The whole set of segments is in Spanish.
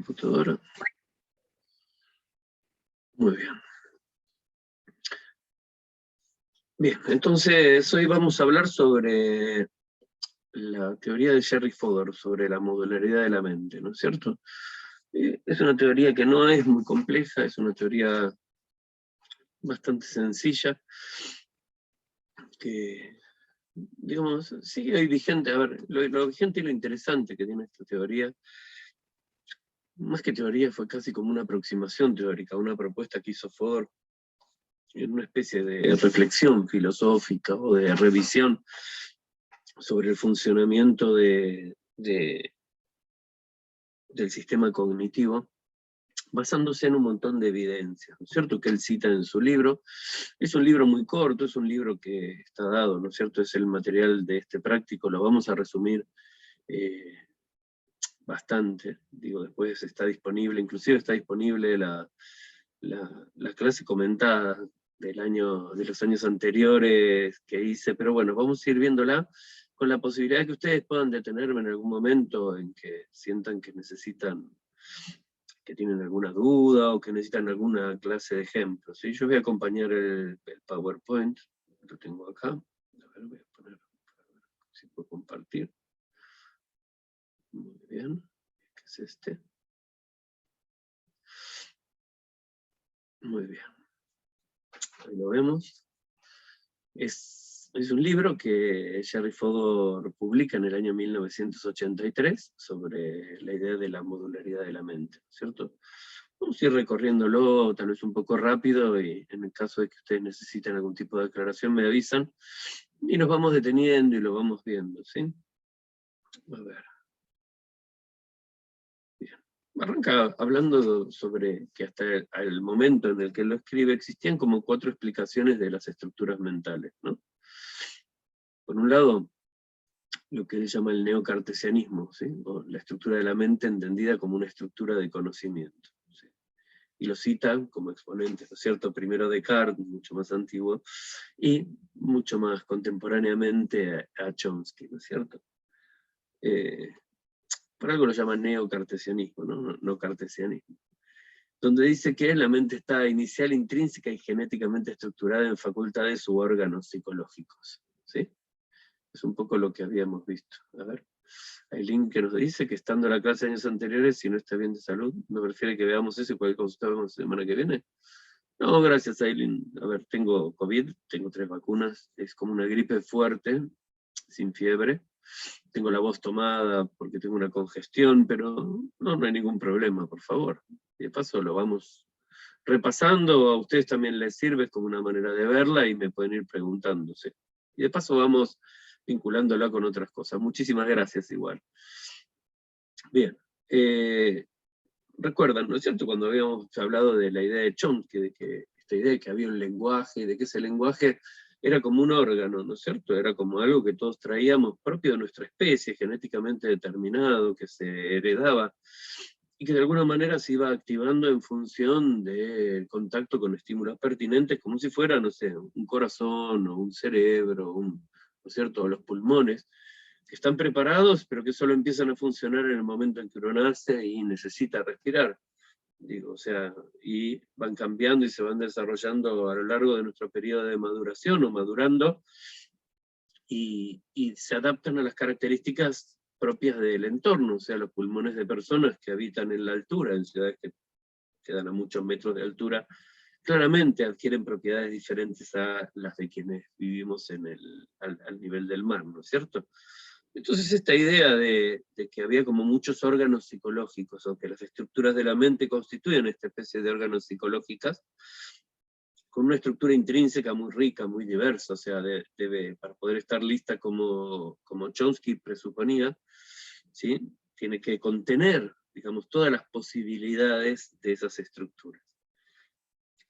computadora. Muy bien. Bien, entonces hoy vamos a hablar sobre la teoría de Jerry Fodor, sobre la modularidad de la mente, ¿no es cierto? Es una teoría que no es muy compleja, es una teoría bastante sencilla, que, digamos, sigue hoy vigente. A ver, lo vigente y lo interesante que tiene esta teoría, más que teoría, fue casi como una aproximación teórica, una propuesta que hizo Fodor en una especie de reflexión filosófica o de revisión sobre el funcionamiento del sistema cognitivo, basándose en un montón de evidencias, ¿no es cierto?, que él cita en su libro. Es un libro muy corto, es un libro que está dado, ¿no es cierto?, es el material de este práctico, lo vamos a resumir bastante, digo, después está disponible, inclusive está disponible la clase comentada de los años anteriores que hice, pero bueno, vamos a ir viéndola con la posibilidad de que ustedes puedan detenerme en algún momento en que sientan que necesitan, que tienen alguna duda o que necesitan alguna clase de ejemplo, ¿sí? Yo voy a acompañar el PowerPoint, lo tengo acá, a ver, voy a poner, si puedo compartir. Muy bien, ¿qué es este? Muy bien. Ahí lo vemos. Es un libro que Jerry Fodor publica en el año 1983 sobre la idea de la modularidad de la mente, ¿cierto? Vamos a ir recorriéndolo, tal vez un poco rápido, y en el caso de que ustedes necesiten algún tipo de aclaración me avisan, y nos vamos deteniendo y lo vamos viendo, ¿sí? A ver. Bien. Arranca hablando sobre que hasta el momento en el que lo escribe existían como 4 explicaciones de las estructuras mentales, ¿no? Por un lado, lo que él llama el neocartesianismo, ¿sí?, o la estructura de la mente entendida como una estructura de conocimiento, ¿sí? Y lo cita como exponentes, ¿no es cierto? Primero Descartes, mucho más antiguo, y mucho más contemporáneamente a Chomsky, ¿no es cierto? Por algo lo llaman neocartesianismo, ¿no? No cartesianismo. Donde dice que la mente está inicial, intrínseca y genéticamente estructurada en facultades u órganos psicológicos, ¿sí? Es un poco lo que habíamos visto. A ver, hay link que nos dice que estando en la clase de años anteriores, si no está bien de salud, me prefiere que veamos eso y cualquier cosa vemos la semana que viene. No, gracias, Aileen. A ver, tengo COVID, tengo 3 vacunas, es como una gripe fuerte, sin fiebre. Tengo la voz tomada porque tengo una congestión, pero no hay ningún problema, por favor. Y de paso lo vamos repasando, a ustedes también les sirve como una manera de verla y me pueden ir preguntándose. Y de paso vamos vinculándola con otras cosas. Muchísimas gracias igual. Bien, recuerdan, ¿no es cierto?, cuando habíamos hablado de la idea de Chomsky, de que esta idea de que había un lenguaje, de que ese lenguaje era como un órgano, ¿no es cierto?, era como algo que todos traíamos propio de nuestra especie, genéticamente determinado, que se heredaba, y que de alguna manera se iba activando en función del contacto con estímulos pertinentes, como si fuera, no sé, un corazón, o un cerebro, ¿no es cierto?, o los pulmones, que están preparados, pero que solo empiezan a funcionar en el momento en que uno nace y necesita respirar. Digo, o sea, y van cambiando y se van desarrollando a lo largo de nuestro periodo de maduración o madurando, y se adaptan a las características propias del entorno, o sea, los pulmones de personas que habitan en la altura, en ciudades que quedan a muchos metros de altura, claramente adquieren propiedades diferentes a las de quienes vivimos al nivel del mar, ¿no es cierto? Entonces esta idea de que había como muchos órganos psicológicos, o que las estructuras de la mente constituyen esta especie de órganos psicológicas, con una estructura intrínseca muy rica, muy diversa, o sea, debe, para poder estar lista como Chomsky presuponía, ¿sí?, tiene que contener, digamos, todas las posibilidades de esas estructuras.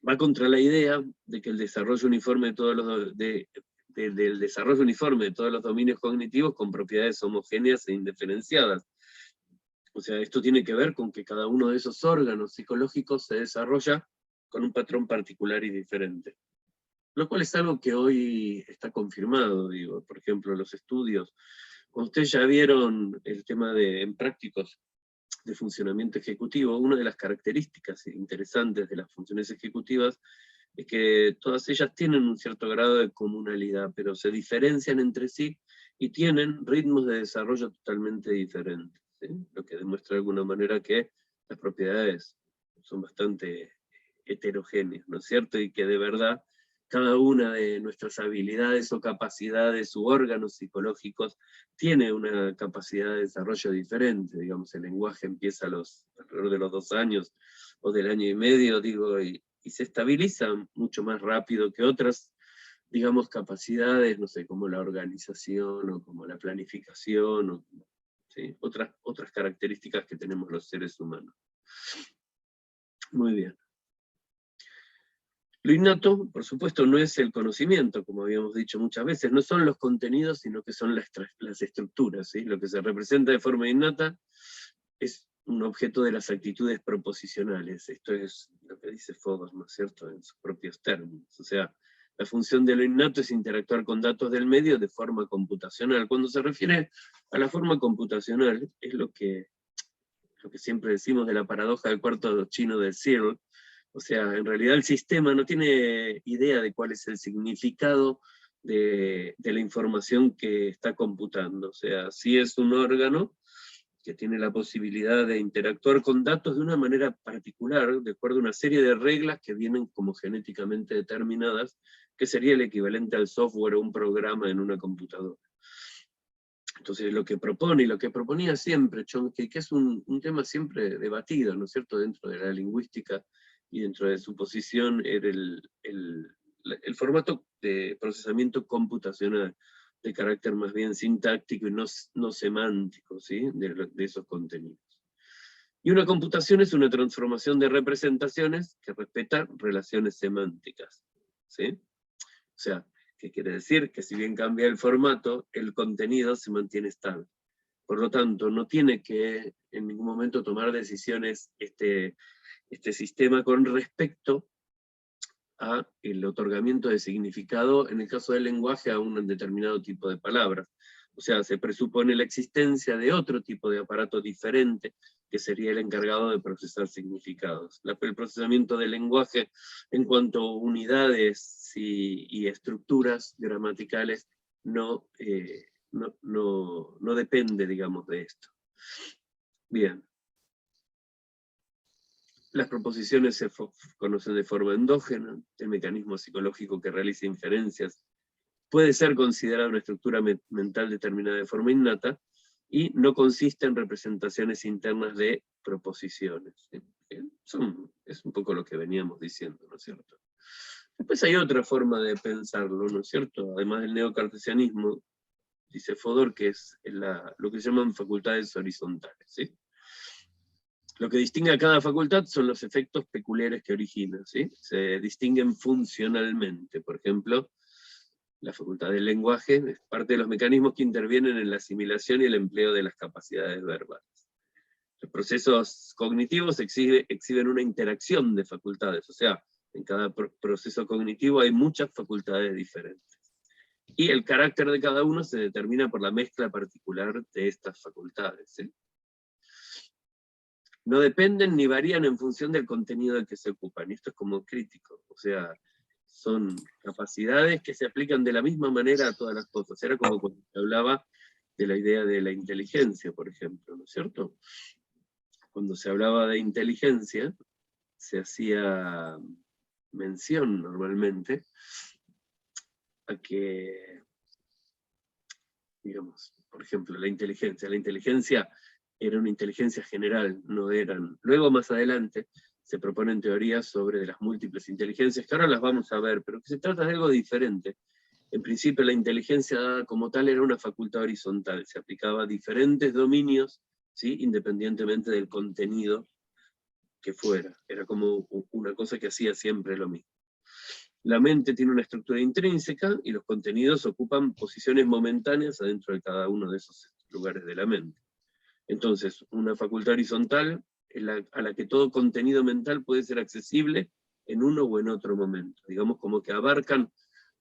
Va contra la idea de que el desarrollo uniforme de todos los del desarrollo uniforme de todos los dominios cognitivos con propiedades homogéneas e indiferenciadas. O sea, esto tiene que ver con que cada uno de esos órganos psicológicos se desarrolla con un patrón particular y diferente. Lo cual es algo que hoy está confirmado, digo, por ejemplo, los estudios. Cuando ustedes ya vieron el tema en prácticos, de funcionamiento ejecutivo, una de las características interesantes de las funciones ejecutivas es que todas ellas tienen un cierto grado de comunalidad, pero se diferencian entre sí y tienen ritmos de desarrollo totalmente diferentes, ¿sí? Lo que demuestra de alguna manera que las propiedades son bastante heterogéneas, ¿no es cierto? Y que de verdad cada una de nuestras habilidades o capacidades u órganos psicológicos tiene una capacidad de desarrollo diferente. Digamos, el lenguaje empieza alrededor de los 2 años o del año y medio, digo, y se estabiliza mucho más rápido que otras, digamos, capacidades, no sé, como la organización o como la planificación, o, ¿sí? otras características que tenemos los seres humanos. Muy bien. Lo innato, por supuesto, no es el conocimiento, como habíamos dicho muchas veces, no son los contenidos, sino que son las estructuras, ¿sí? Lo que se representa de forma innata es un objeto de las actitudes proposicionales. Esto es lo que dice Fodor, ¿no es cierto?, en sus propios términos. O sea, la función de lo innato es interactuar con datos del medio de forma computacional. Cuando se refiere a la forma computacional, es lo que siempre decimos de la paradoja del cuarto chino de Searle. O sea, en realidad el sistema no tiene idea de cuál es el significado de la información que está computando. O sea, si es un órgano que tiene la posibilidad de interactuar con datos de una manera particular, de acuerdo a una serie de reglas que vienen como genéticamente determinadas, que sería el equivalente al software o un programa en una computadora. Entonces lo que propone, y lo que proponía siempre Chomsky, que es un tema siempre debatido, ¿no es cierto?, dentro de la lingüística y dentro de su posición, era el formato de procesamiento computacional, de carácter más bien sintáctico y no semántico, ¿sí?, de esos contenidos. Y una computación es una transformación de representaciones que respeta relaciones semánticas, ¿sí? O sea, ¿qué quiere decir? Que si bien cambia el formato, el contenido se mantiene estable. Por lo tanto, no tiene que en ningún momento tomar decisiones este sistema con respecto a el otorgamiento de significado, en el caso del lenguaje, a un determinado tipo de palabras. O sea, se presupone la existencia de otro tipo de aparato diferente, que sería el encargado de procesar significados. El procesamiento del lenguaje en cuanto a unidades y estructuras gramaticales no depende, digamos, de esto. Bien. Las proposiciones se conocen de forma endógena, el mecanismo psicológico que realiza inferencias puede ser considerado una estructura mental determinada de forma innata, y no consiste en representaciones internas de proposiciones. Es un poco lo que veníamos diciendo, ¿no es cierto? Después hay otra forma de pensarlo, ¿no es cierto? Además del neocartesianismo, dice Fodor, que es lo que se llaman facultades horizontales, ¿sí? Lo que distingue a cada facultad son los efectos peculiares que origina, ¿sí? Se distinguen funcionalmente. Por ejemplo, la facultad del lenguaje es parte de los mecanismos que intervienen en la asimilación y el empleo de las capacidades verbales. Los procesos cognitivos exhiben una interacción de facultades, o sea, en cada proceso cognitivo hay muchas facultades diferentes. Y el carácter de cada uno se determina por la mezcla particular de estas facultades, ¿sí? No dependen ni varían en función del contenido del que se ocupan, y esto es como crítico, o sea, son capacidades que se aplican de la misma manera a todas las cosas. Era como cuando se hablaba de la idea de la inteligencia, por ejemplo, ¿no es cierto? Cuando se hablaba de inteligencia, se hacía mención normalmente a que, digamos, por ejemplo, la inteligencia era una inteligencia general, no eran. Luego, más adelante, se proponen teorías sobre de las múltiples inteligencias, que ahora las vamos a ver, pero que se trata de algo diferente. En principio, la inteligencia como tal era una facultad horizontal, se aplicaba a diferentes dominios, ¿sí?, independientemente del contenido que fuera. Era como una cosa que hacía siempre lo mismo. La mente tiene una estructura intrínseca y los contenidos ocupan posiciones momentáneas adentro de cada uno de esos lugares de la mente. Entonces, una facultad horizontal a la que todo contenido mental puede ser accesible en uno o en otro momento. Digamos, como que abarcan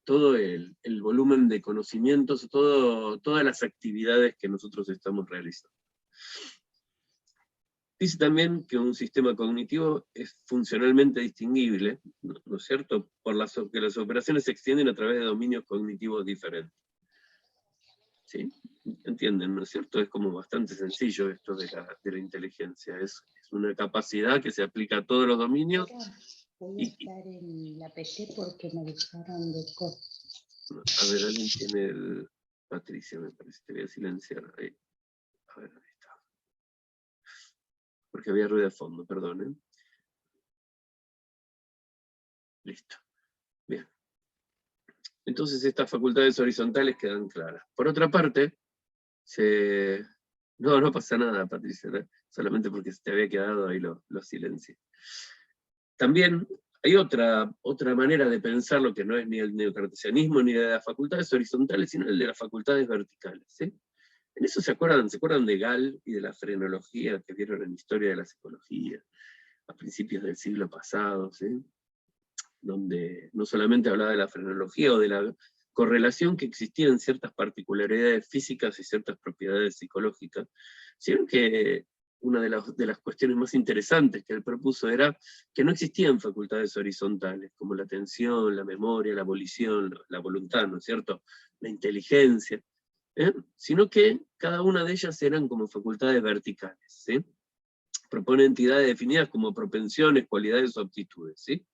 todo el volumen de conocimientos, todas las actividades que nosotros estamos realizando. Dice también que un sistema cognitivo es funcionalmente distinguible, ¿no es cierto?, que las operaciones se extienden a través de dominios cognitivos diferentes. ¿Sí? ¿Entienden, no es cierto? Es como bastante sencillo esto de la inteligencia. Es una capacidad que se aplica a todos los dominios. Voy a estar en la PC porque me dejaron de A ver, alguien tiene el... Patricia, me parece, te voy a silenciar. Ahí. A ver, ahí está. Porque había ruido de fondo, perdón, ¿eh? Listo. Bien. Entonces estas facultades horizontales quedan claras. Por otra parte, no pasa nada, Patricia, ¿no? Solamente porque se te había quedado ahí lo silencié. También hay otra manera de pensar lo que no es ni el neocartesianismo ni de las facultades horizontales, sino el de las facultades verticales. ¿Sí? En eso se acuerdan de Gall y de la frenología que vieron en Historia de la Psicología a principios del siglo pasado, ¿sí? Donde no solamente hablaba de la frenología o de la correlación que existía en ciertas particularidades físicas y ciertas propiedades psicológicas, sino que una de las cuestiones más interesantes que él propuso era que no existían facultades horizontales, como la atención, la memoria, la volición, la voluntad, ¿no es cierto?, la inteligencia, sino que cada una de ellas eran como facultades verticales, ¿sí? Propone entidades definidas como propensiones, cualidades o aptitudes, ¿sí?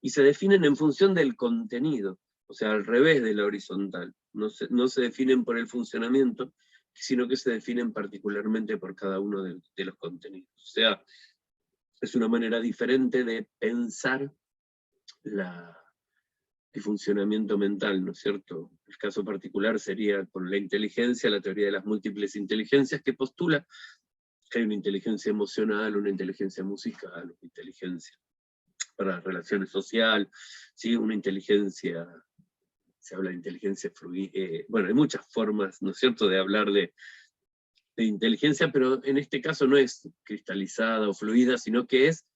Y se definen en función del contenido, o sea, al revés de la horizontal. No se definen por el funcionamiento, sino que se definen particularmente por cada uno de los contenidos. O sea, es una manera diferente de pensar el funcionamiento mental, ¿no es cierto? El caso particular sería con la inteligencia, la teoría de las múltiples inteligencias, que postula que hay una inteligencia emocional, una inteligencia musical, una inteligencia para relaciones sociales, ¿sí? Una inteligencia, se habla de inteligencia fluida, bueno, hay muchas formas, ¿no es cierto?, de hablar de inteligencia, pero en este caso no es cristalizada o fluida, sino que es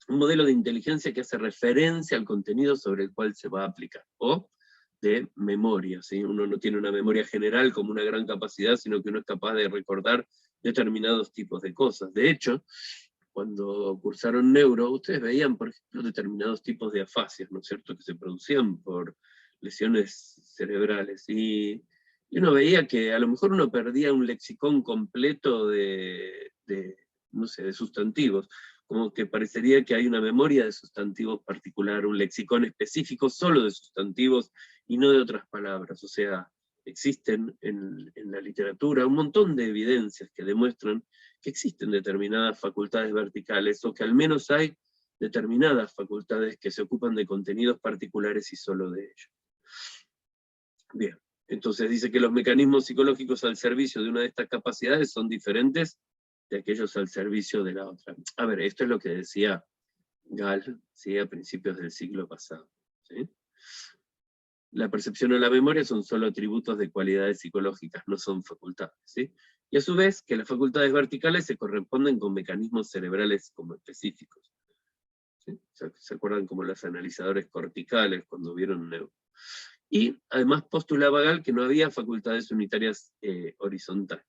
un modelo de inteligencia que hace referencia al contenido sobre el cual se va a aplicar, o de memoria, ¿sí? Uno no tiene una memoria general como una gran capacidad, sino que uno es capaz de recordar determinados tipos de cosas. De hecho, cuando cursaron neuro, ustedes veían, por ejemplo, determinados tipos de afasias, ¿no es cierto?, que se producían por lesiones cerebrales, y uno veía que a lo mejor uno perdía un lexicón completo no sé, de sustantivos, como que parecería que hay una memoria de sustantivos particular, un lexicón específico solo de sustantivos y no de otras palabras. O sea, existen en la literatura un montón de evidencias que demuestran que existen determinadas facultades verticales, o que al menos hay determinadas facultades que se ocupan de contenidos particulares y solo de ellos. Bien, entonces dice que los mecanismos psicológicos al servicio de una de estas capacidades son diferentes de aquellos al servicio de la otra. A ver, esto es lo que decía Gall, ¿sí?, a principios del siglo pasado, ¿sí? La percepción o la memoria son solo atributos de cualidades psicológicas, no son facultades, ¿sí? Y a su vez, que las facultades verticales se corresponden con mecanismos cerebrales como específicos, ¿sí? ¿Se acuerdan como los analizadores corticales cuando vieron neuro? Y además postulaba Gall que no había facultades unitarias horizontales,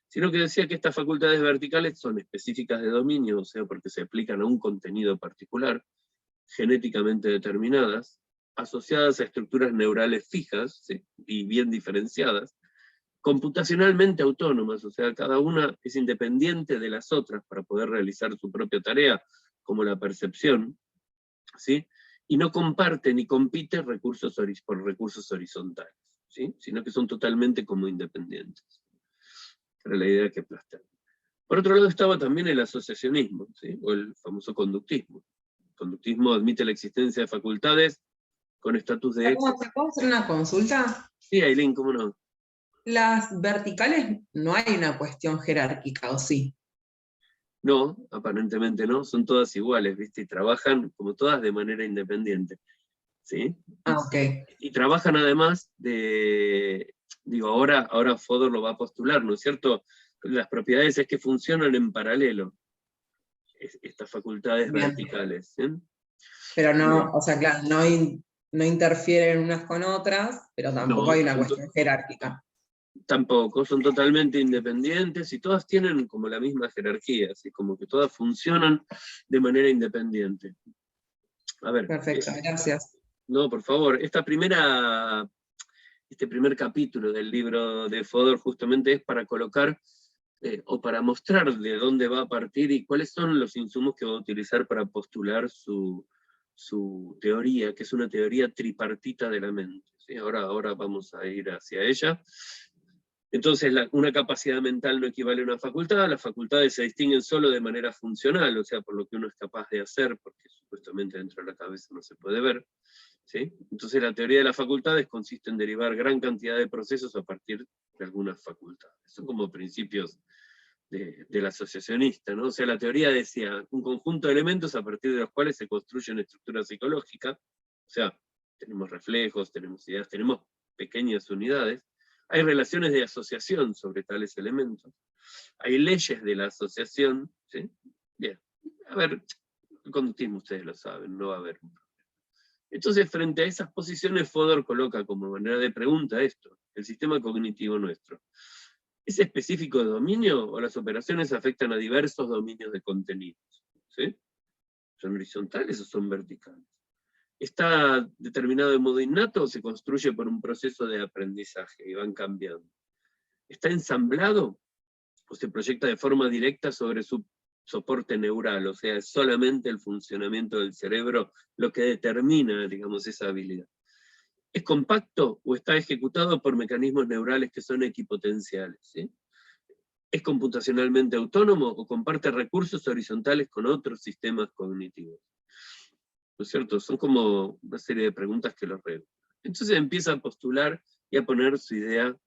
sino que decía que estas facultades verticales son específicas de dominio, o sea, porque se aplican a un contenido particular, genéticamente determinadas, asociadas a estructuras neurales fijas, ¿sí?, y bien diferenciadas, computacionalmente autónomas, o sea, cada una es independiente de las otras para poder realizar su propia tarea, como la percepción, ¿sí?, y no comparte ni compite por recursos horizontales, ¿sí?, sino que son totalmente como independientes. Era la idea que planteaba. Por otro lado estaba también el asociacionismo, ¿sí?, o el famoso conductismo. El conductismo admite la existencia de facultades con estatus de... ¿Puedo hacer una consulta? Sí, Aileen, ¿cómo no? Las verticales no hay una cuestión jerárquica, ¿o sí? No, aparentemente no, son todas iguales, ¿viste? Y trabajan como todas de manera independiente, ¿sí? Ok. Y trabajan además ahora Fodor lo va a postular, ¿no es cierto? Las propiedades es que funcionan en paralelo, estas facultades Bien. verticales, ¿sí? Pero no, o sea, claro, no interfieren unas con otras, pero tampoco No, hay una cuestión jerárquica. Tampoco, son totalmente independientes y todas tienen como la misma jerarquía, así como que todas funcionan de manera independiente. A ver. Perfecto, gracias. No, por favor, este primer capítulo del libro de Fodor justamente es para colocar o para mostrar de dónde va a partir y cuáles son los insumos que va a utilizar para postular su teoría, que es una teoría tripartita de la mente. ¿Sí? Ahora vamos a ir hacia ella. Entonces, una capacidad mental no equivale a una facultad, las facultades se distinguen solo de manera funcional, o sea, por lo que uno es capaz de hacer, porque supuestamente dentro de la cabeza no se puede ver. ¿Sí? Entonces, la teoría de las facultades consiste en derivar gran cantidad de procesos a partir de algunas facultades. Son como principios del asociacionista, ¿no? O sea, la teoría decía un conjunto de elementos a partir de los cuales se construye una estructura psicológica, o sea, tenemos reflejos, tenemos ideas, tenemos pequeñas unidades, hay relaciones de asociación sobre tales elementos, hay leyes de la asociación, ¿sí? Bien, a ver, el conductismo ustedes lo saben, no va a haber un problema. Entonces, frente a esas posiciones, Fodor coloca como manera de pregunta esto, el sistema cognitivo nuestro. ¿Es específico de dominio o las operaciones afectan a diversos dominios de contenidos? ¿Sí? ¿Son horizontales o son verticales? ¿Está determinado de modo innato o se construye por un proceso de aprendizaje y van cambiando? ¿Está ensamblado o se proyecta de forma directa sobre su soporte neural? O sea, es solamente el funcionamiento del cerebro lo que determina, digamos, esa habilidad. ¿Es compacto o está ejecutado por mecanismos neurales que son equipotenciales? ¿Sí? ¿Es computacionalmente autónomo o comparte recursos horizontales con otros sistemas cognitivos? ¿No es cierto? Son como una serie de preguntas que lo regulan. Entonces empieza a postular y a poner su idea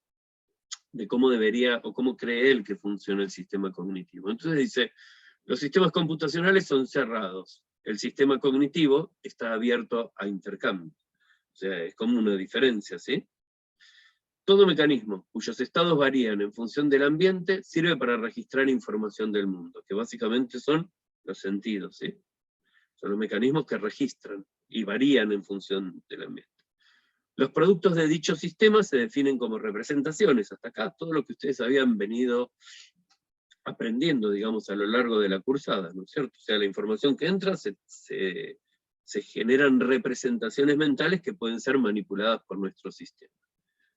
de cómo debería o cómo cree él que funciona el sistema cognitivo. Entonces dice, los sistemas computacionales son cerrados, el sistema cognitivo está abierto a intercambio. O sea, es como una diferencia, ¿sí? Todo mecanismo cuyos estados varían en función del ambiente sirve para registrar información del mundo, que básicamente son los sentidos, ¿sí? Son los mecanismos que registran y varían en función del ambiente. Los productos de dicho sistema se definen como representaciones. Hasta acá todo lo que ustedes habían venido aprendiendo, digamos, a lo largo de la cursada, ¿no es cierto? O sea, la información que entra se generan representaciones mentales que pueden ser manipuladas por nuestro sistema.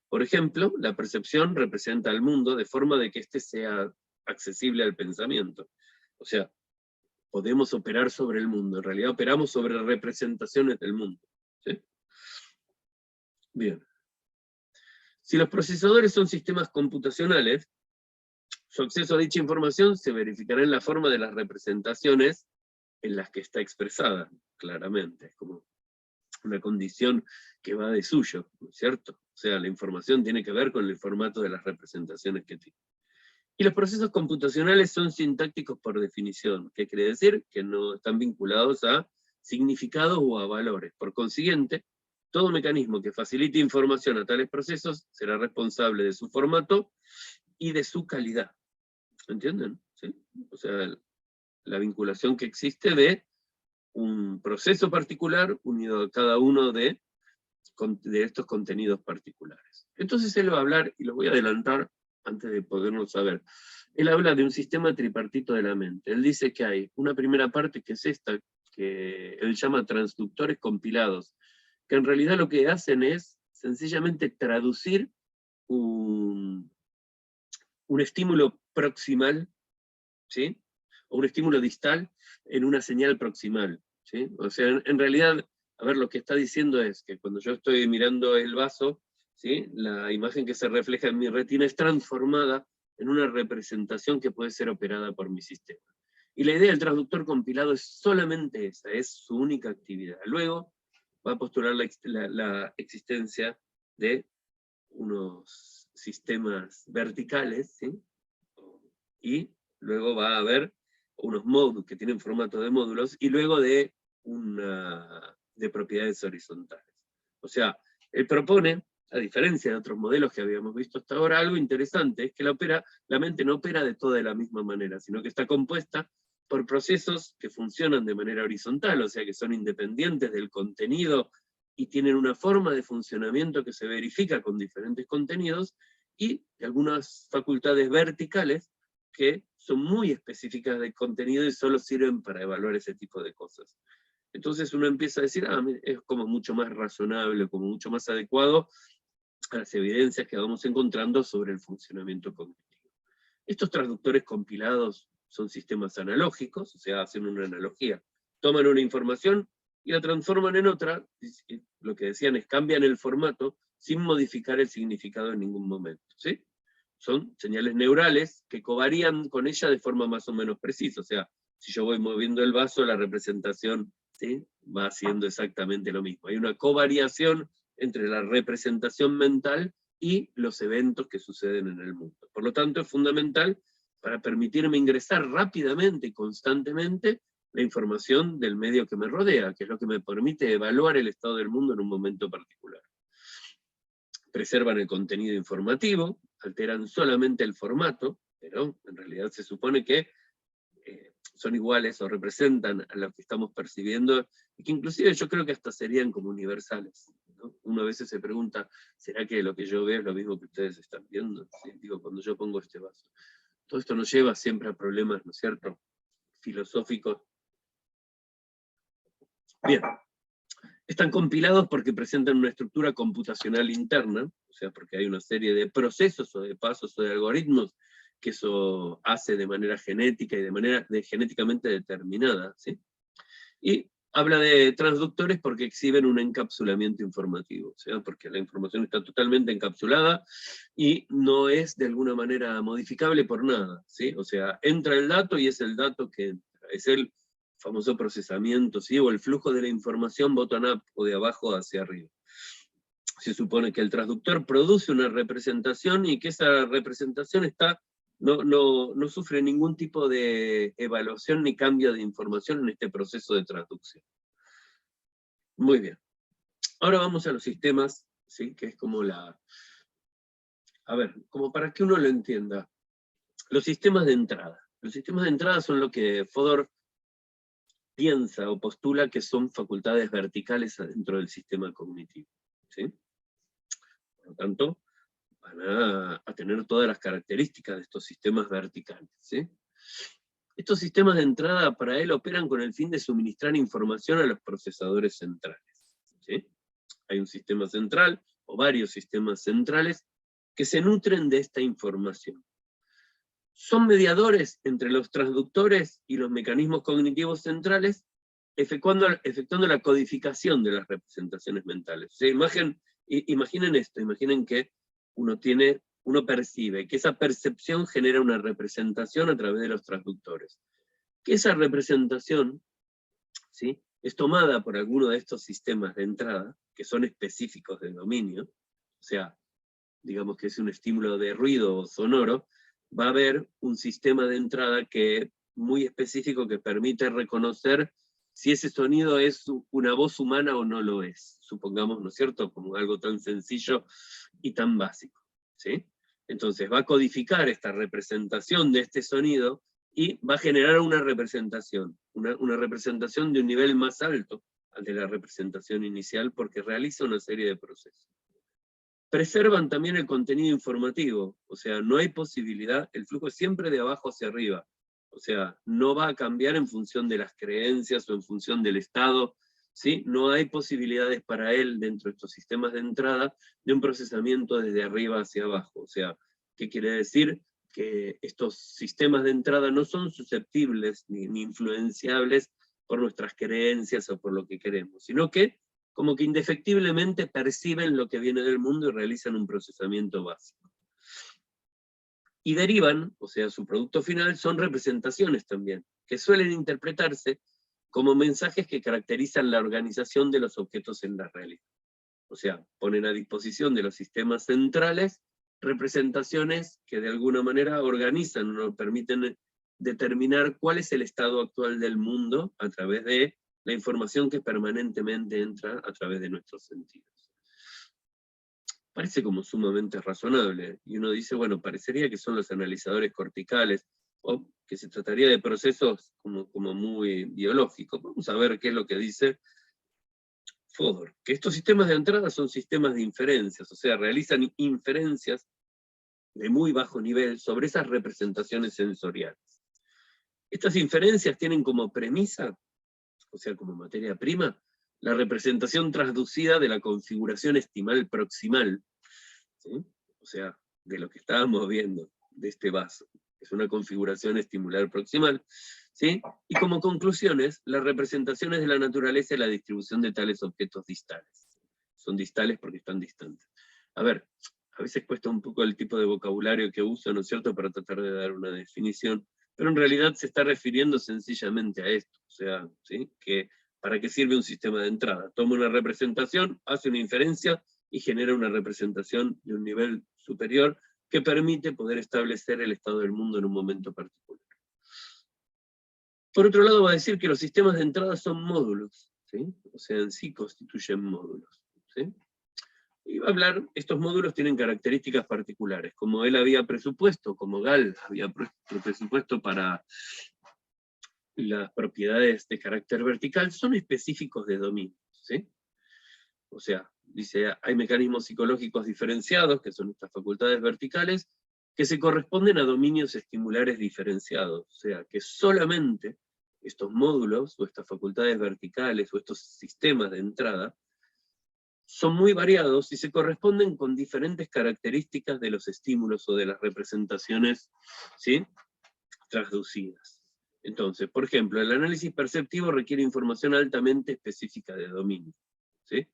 Por ejemplo, la percepción representa al mundo de forma de que éste sea accesible al pensamiento. O sea, podemos operar sobre el mundo, en realidad operamos sobre representaciones del mundo. ¿Sí? Bien. Si los procesadores son sistemas computacionales, su acceso a dicha información se verificará en la forma de las representaciones en las que está expresada, claramente. Es como una condición que va de suyo, ¿no es cierto? O sea, la información tiene que ver con el formato de las representaciones que tiene. Y los procesos computacionales son sintácticos por definición, que quiere decir que no están vinculados a significados o a valores. Por consiguiente, todo mecanismo que facilite información a tales procesos será responsable de su formato y de su calidad. ¿Entienden? ¿Sí? O sea, la vinculación que existe de un proceso particular unido a cada uno de estos contenidos particulares. Entonces él va a hablar, y lo voy a adelantar antes de poderlo saber, él habla de un sistema tripartito de la mente. Él dice que hay una primera parte que es esta, que él llama transductores compilados, que en realidad lo que hacen es sencillamente traducir un estímulo proximal, ¿sí? O un estímulo distal en una señal proximal, ¿sí? O sea, en realidad, a ver, lo que está diciendo es que cuando yo estoy mirando el vaso, ¿sí? La imagen que se refleja en mi retina es transformada en una representación que puede ser operada por mi sistema. Y la idea del transductor compilado es solamente esa, es su única actividad. Luego va a postular la existencia de unos sistemas verticales, ¿sí? Y luego va a haber unos módulos que tienen formato de módulos, y luego de propiedades horizontales. O sea, él propone, a diferencia de otros modelos que habíamos visto hasta ahora, algo interesante, es que la mente no opera de toda la misma manera, sino que está compuesta por procesos que funcionan de manera horizontal, o sea que son independientes del contenido y tienen una forma de funcionamiento que se verifica con diferentes contenidos, y algunas facultades verticales que son muy específicas de contenido y solo sirven para evaluar ese tipo de cosas. Entonces uno empieza a decir, es como mucho más razonable, como mucho más adecuado a las evidencias que vamos encontrando sobre el funcionamiento cognitivo. Estos traductores compilados son sistemas analógicos, o sea, hacen una analogía. Toman una información y la transforman en otra, y lo que decían es cambian el formato sin modificar el significado en ningún momento, ¿sí? Son señales neurales que covarían con ella de forma más o menos precisa, o sea, si yo voy moviendo el vaso, la representación, ¿sí?, va haciendo exactamente lo mismo. Hay una covariación entre la representación mental y los eventos que suceden en el mundo. Por lo tanto, es fundamental para permitirme ingresar rápidamente y constantemente la información del medio que me rodea, que es lo que me permite evaluar el estado del mundo en un momento particular. Preservan el contenido informativo, alteran solamente el formato, pero en realidad se supone que son iguales o representan a lo que estamos percibiendo, y que inclusive yo creo que hasta serían como universales, ¿no? Uno a veces se pregunta, ¿será que lo que yo veo es lo mismo que ustedes están viendo? ¿Sí? Digo, cuando yo pongo este vaso. Todo esto nos lleva siempre a problemas, ¿no es cierto?, filosóficos. Bien. Están compilados porque presentan una estructura computacional interna, o sea, porque hay una serie de procesos o de pasos o de algoritmos que eso hace de manera genética y de manera genéticamente determinada, ¿sí? Y habla de transductores porque exhiben un encapsulamiento informativo, o sea, porque la información está totalmente encapsulada y no es de alguna manera modificable por nada, ¿sí? O sea, entra el dato y es el dato que entra, es el famoso procesamiento, ¿sí?, o el flujo de la información bottom-up o de abajo hacia arriba. Se supone que el transductor produce una representación y que esa representación no sufre ningún tipo de evaluación ni cambio de información en este proceso de traducción. Muy bien. Ahora vamos a los sistemas, ¿sí?, que es como a ver, como para que uno lo entienda. Los sistemas de entrada. Los sistemas de entrada son lo que Fodor piensa o postula que son facultades verticales adentro del sistema cognitivo, ¿sí? Por lo tanto, van a tener todas las características de estos sistemas verticales, ¿sí? Estos sistemas de entrada para él operan con el fin de suministrar información a los procesadores centrales, ¿sí? Hay un sistema central, o varios sistemas centrales, que se nutren de esta información. Son mediadores entre los transductores y los mecanismos cognitivos centrales, efectuando la codificación de las representaciones mentales. O sea, imaginen esto, imaginen que uno percibe, que esa percepción genera una representación a través de los transductores. Que esa representación, ¿sí?, es tomada por alguno de estos sistemas de entrada, que son específicos del dominio, o sea, digamos que es un estímulo de ruido sonoro, va a haber un sistema de entrada muy específico que permite reconocer si ese sonido es una voz humana o no lo es, supongamos, ¿no es cierto?, como algo tan sencillo y tan básico, ¿sí? Entonces va a codificar esta representación de este sonido y va a generar una representación de un nivel más alto al de la representación inicial porque realiza una serie de procesos. Preservan también el contenido informativo, o sea, no hay posibilidad, el flujo es siempre de abajo hacia arriba, o sea, no va a cambiar en función de las creencias o en función del estado, ¿sí? No hay posibilidades para él, dentro de estos sistemas de entrada, de un procesamiento desde arriba hacia abajo, o sea, ¿qué quiere decir? Que estos sistemas de entrada no son susceptibles ni influenciables por nuestras creencias o por lo que queremos, sino que como que indefectiblemente perciben lo que viene del mundo y realizan un procesamiento básico. Y derivan, o sea, su producto final son representaciones también, que suelen interpretarse como mensajes que caracterizan la organización de los objetos en la realidad. O sea, ponen a disposición de los sistemas centrales representaciones que de alguna manera organizan o permiten determinar cuál es el estado actual del mundo a través de la información que permanentemente entra a través de nuestros sentidos. Parece como sumamente razonable, y uno dice, bueno, parecería que son los analizadores corticales, o que se trataría de procesos como muy biológicos. Vamos a ver qué es lo que dice Fodor, que estos sistemas de entrada son sistemas de inferencias, o sea, realizan inferencias de muy bajo nivel sobre esas representaciones sensoriales. Estas inferencias tienen como premisa, o sea, como materia prima, la representación traducida de la configuración estimal proximal, ¿sí? O sea, de lo que estábamos viendo, de este vaso. Es una configuración estimular proximal, ¿sí? Y como conclusiones, las representaciones de la naturaleza y la distribución de tales objetos distales. Son distales porque están distantes. A ver, a veces cuesta un poco el tipo de vocabulario que uso, ¿no es cierto?, para tratar de dar una definición, pero en realidad se está refiriendo sencillamente a esto, o sea, ¿sí? Que ¿para qué sirve un sistema de entrada? Toma una representación, hace una inferencia y genera una representación de un nivel superior que permite poder establecer el estado del mundo en un momento particular. Por otro lado, va a decir que los sistemas de entrada son módulos, ¿sí? O sea, en sí constituyen módulos, ¿sí? Y va a hablar, estos módulos tienen características particulares, como él había presupuesto, como Gall había presupuesto para las propiedades de carácter vertical, son específicos de dominio, ¿sí? O sea, dice, hay mecanismos psicológicos diferenciados, que son estas facultades verticales, que se corresponden a dominios estimulares diferenciados, o sea, que solamente estos módulos, o estas facultades verticales, o estos sistemas de entrada, son muy variados y se corresponden con diferentes características de los estímulos o de las representaciones, ¿sí?, traducidas. Entonces, por ejemplo, el análisis perceptivo requiere información altamente específica de dominio, ¿sí?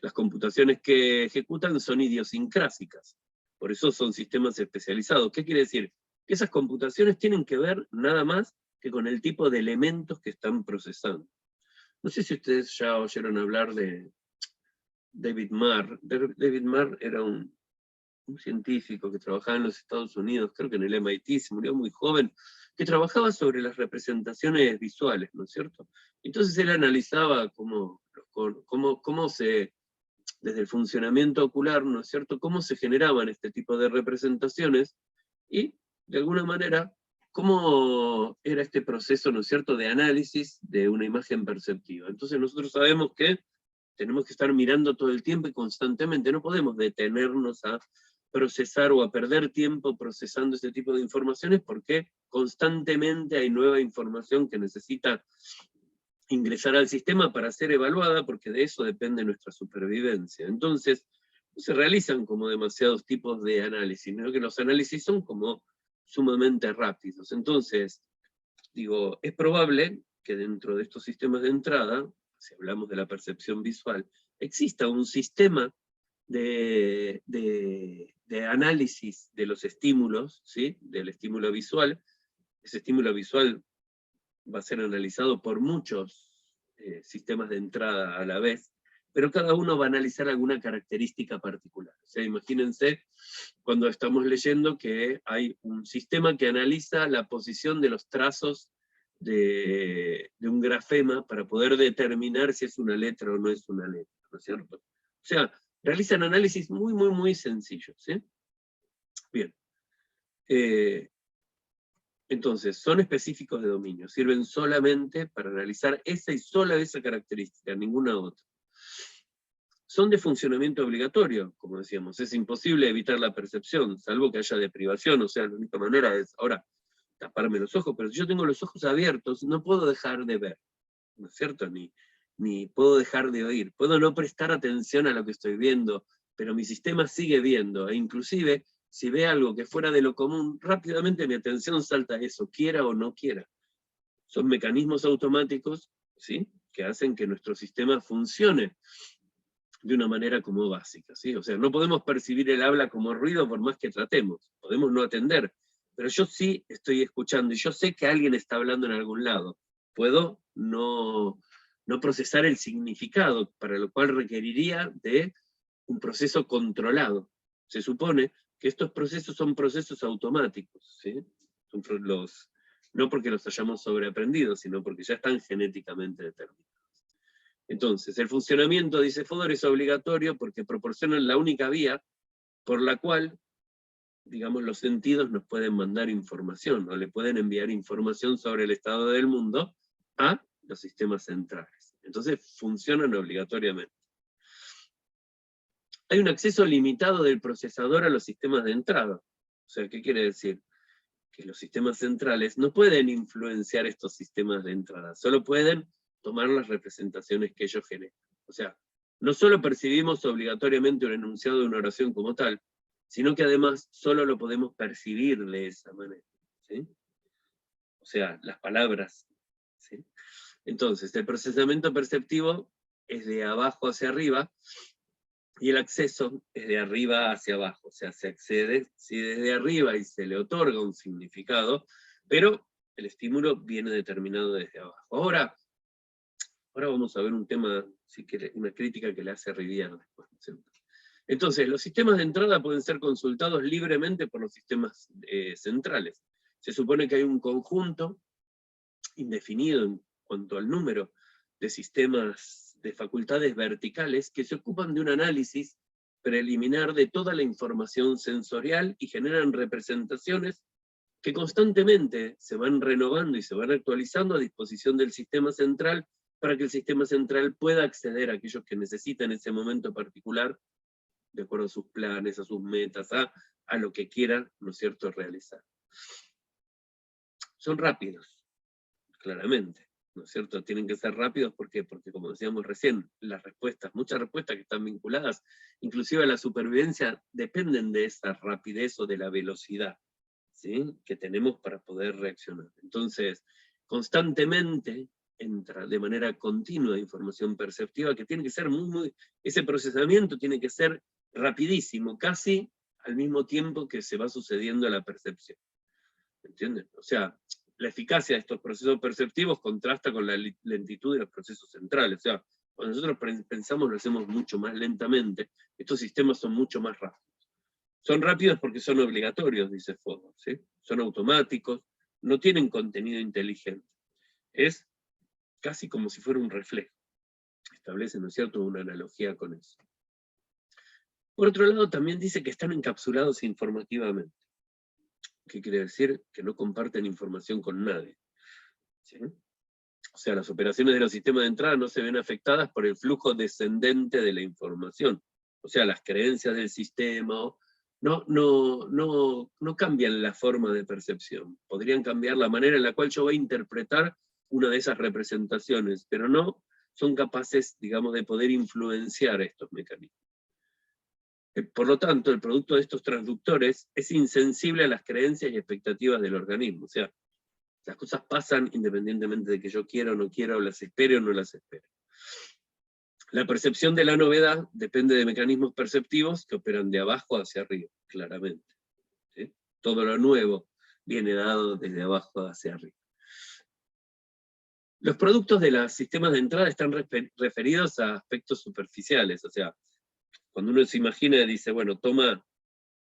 Las computaciones que ejecutan son idiosincrásicas, por eso son sistemas especializados. ¿Qué quiere decir? Que esas computaciones tienen que ver nada más que con el tipo de elementos que están procesando. No sé si ustedes ya oyeron hablar de David Marr. David Marr era un científico que trabajaba en los Estados Unidos, creo que en el MIT, se murió muy joven, que trabajaba sobre las representaciones visuales, ¿no es cierto? Entonces él analizaba cómo se, desde el funcionamiento ocular, ¿no es cierto?, cómo se generaban este tipo de representaciones, y, de alguna manera, cómo era este proceso, ¿no es cierto?, de análisis de una imagen perceptiva. Entonces nosotros sabemos que tenemos que estar mirando todo el tiempo y constantemente, no podemos detenernos a procesar o a perder tiempo procesando este tipo de informaciones, porque constantemente hay nueva información que necesita ingresar al sistema para ser evaluada, porque de eso depende nuestra supervivencia. Entonces, no se realizan como demasiados tipos de análisis, sino que los análisis son como sumamente rápidos. Entonces, digo, es probable que dentro de estos sistemas de entrada, si hablamos de la percepción visual, exista un sistema de análisis de los estímulos, ¿sí?, del estímulo visual. Ese estímulo visual va a ser analizado por muchos sistemas de entrada a la vez, pero cada uno va a analizar alguna característica particular. O sea, imagínense cuando estamos leyendo que hay un sistema que analiza la posición de los trazos de un grafema para poder determinar si es una letra o no es una letra, ¿no es cierto? O sea, realizan análisis muy, muy, muy sencillos, ¿sí? Bien. Entonces, son específicos de dominio, sirven solamente para analizar esa y sola esa característica, ninguna otra. Son de funcionamiento obligatorio, como decíamos, es imposible evitar la percepción, salvo que haya deprivación, o sea, la única manera es, ahora, taparme los ojos, pero si yo tengo los ojos abiertos, no puedo dejar de ver, ¿no es cierto? Ni puedo dejar de oír, puedo no prestar atención a lo que estoy viendo, pero mi sistema sigue viendo, e inclusive, si ve algo que fuera de lo común, rápidamente mi atención salta a eso, quiera o no quiera. Son mecanismos automáticos, ¿sí?, que hacen que nuestro sistema funcione de una manera como básica, ¿sí? O sea, no podemos percibir el habla como ruido por más que tratemos, podemos no atender, pero yo sí estoy escuchando, y yo sé que alguien está hablando en algún lado. Puedo no procesar el significado, para lo cual requeriría de un proceso controlado. Se supone que estos procesos son procesos automáticos, ¿sí? No porque los hayamos sobreaprendido, sino porque ya están genéticamente determinados. Entonces, el funcionamiento, dice Fodor, es obligatorio porque proporciona la única vía por la cual, digamos, los sentidos nos pueden mandar información, o le pueden enviar información sobre el estado del mundo a los sistemas centrales. Entonces, funcionan obligatoriamente. Hay un acceso limitado del procesador a los sistemas de entrada. O sea, ¿qué quiere decir? Que los sistemas centrales no pueden influenciar estos sistemas de entrada, solo pueden tomar las representaciones que ellos generan. O sea, no solo percibimos obligatoriamente un enunciado de una oración como tal, sino que además solo lo podemos percibir de esa manera, ¿sí? O sea, las palabras, ¿sí? Entonces, el procesamiento perceptivo es de abajo hacia arriba, y el acceso es de arriba hacia abajo, o sea, se accede sí, desde arriba y se le otorga un significado, pero el estímulo viene determinado desde abajo. Ahora vamos a ver un tema, si quiere, una crítica que le hace Rivière después. Entonces, los sistemas de entrada pueden ser consultados libremente por los sistemas centrales. Se supone que hay un conjunto indefinido en cuanto al número de sistemas de facultades verticales que se ocupan de un análisis preliminar de toda la información sensorial y generan representaciones que constantemente se van renovando y se van actualizando a disposición del sistema central para que el sistema central pueda acceder a aquellos que necesitan en ese momento particular, de acuerdo a sus planes, a sus metas, a lo que quiera, ¿no es cierto?, realizar. Son rápidos, claramente, ¿no es cierto? Tienen que ser rápidos, ¿por qué? Porque como decíamos recién, las respuestas, muchas respuestas que están vinculadas, inclusive a la supervivencia, dependen de esa rapidez o de la velocidad, ¿sí?, que tenemos para poder reaccionar. Entonces, constantemente entra de manera continua información perceptiva que tiene que ser ese procesamiento tiene que ser rapidísimo, casi al mismo tiempo que se va sucediendo la percepción. ¿Entienden? O sea, la eficacia de estos procesos perceptivos contrasta con la lentitud de los procesos centrales. O sea, cuando nosotros pensamos lo hacemos mucho más lentamente, estos sistemas son mucho más rápidos. Son rápidos porque son obligatorios, dice Fodor, ¿sí? Son automáticos, no tienen contenido inteligente. Es casi como si fuera un reflejo. Establece, ¿no es cierto?, una analogía con eso. Por otro lado, también dice que están encapsulados informativamente. ¿Qué quiere decir? Que no comparten información con nadie, ¿sí? O sea, las operaciones de los sistemas de entrada no se ven afectadas por el flujo descendente de la información. O sea, las creencias del sistema no cambian la forma de percepción. Podrían cambiar la manera en la cual yo voy a interpretar una de esas representaciones, pero no son capaces, digamos, de poder influenciar estos mecanismos. Por lo tanto, el producto de estos transductores es insensible a las creencias y expectativas del organismo. O sea, las cosas pasan independientemente de que yo quiera o no quiera, o las espere o no las espere. La percepción de la novedad depende de mecanismos perceptivos que operan de abajo hacia arriba, claramente, ¿sí? Todo lo nuevo viene dado desde abajo hacia arriba. Los productos de los sistemas de entrada están referidos a aspectos superficiales, o sea, cuando uno se imagina y dice, bueno, toma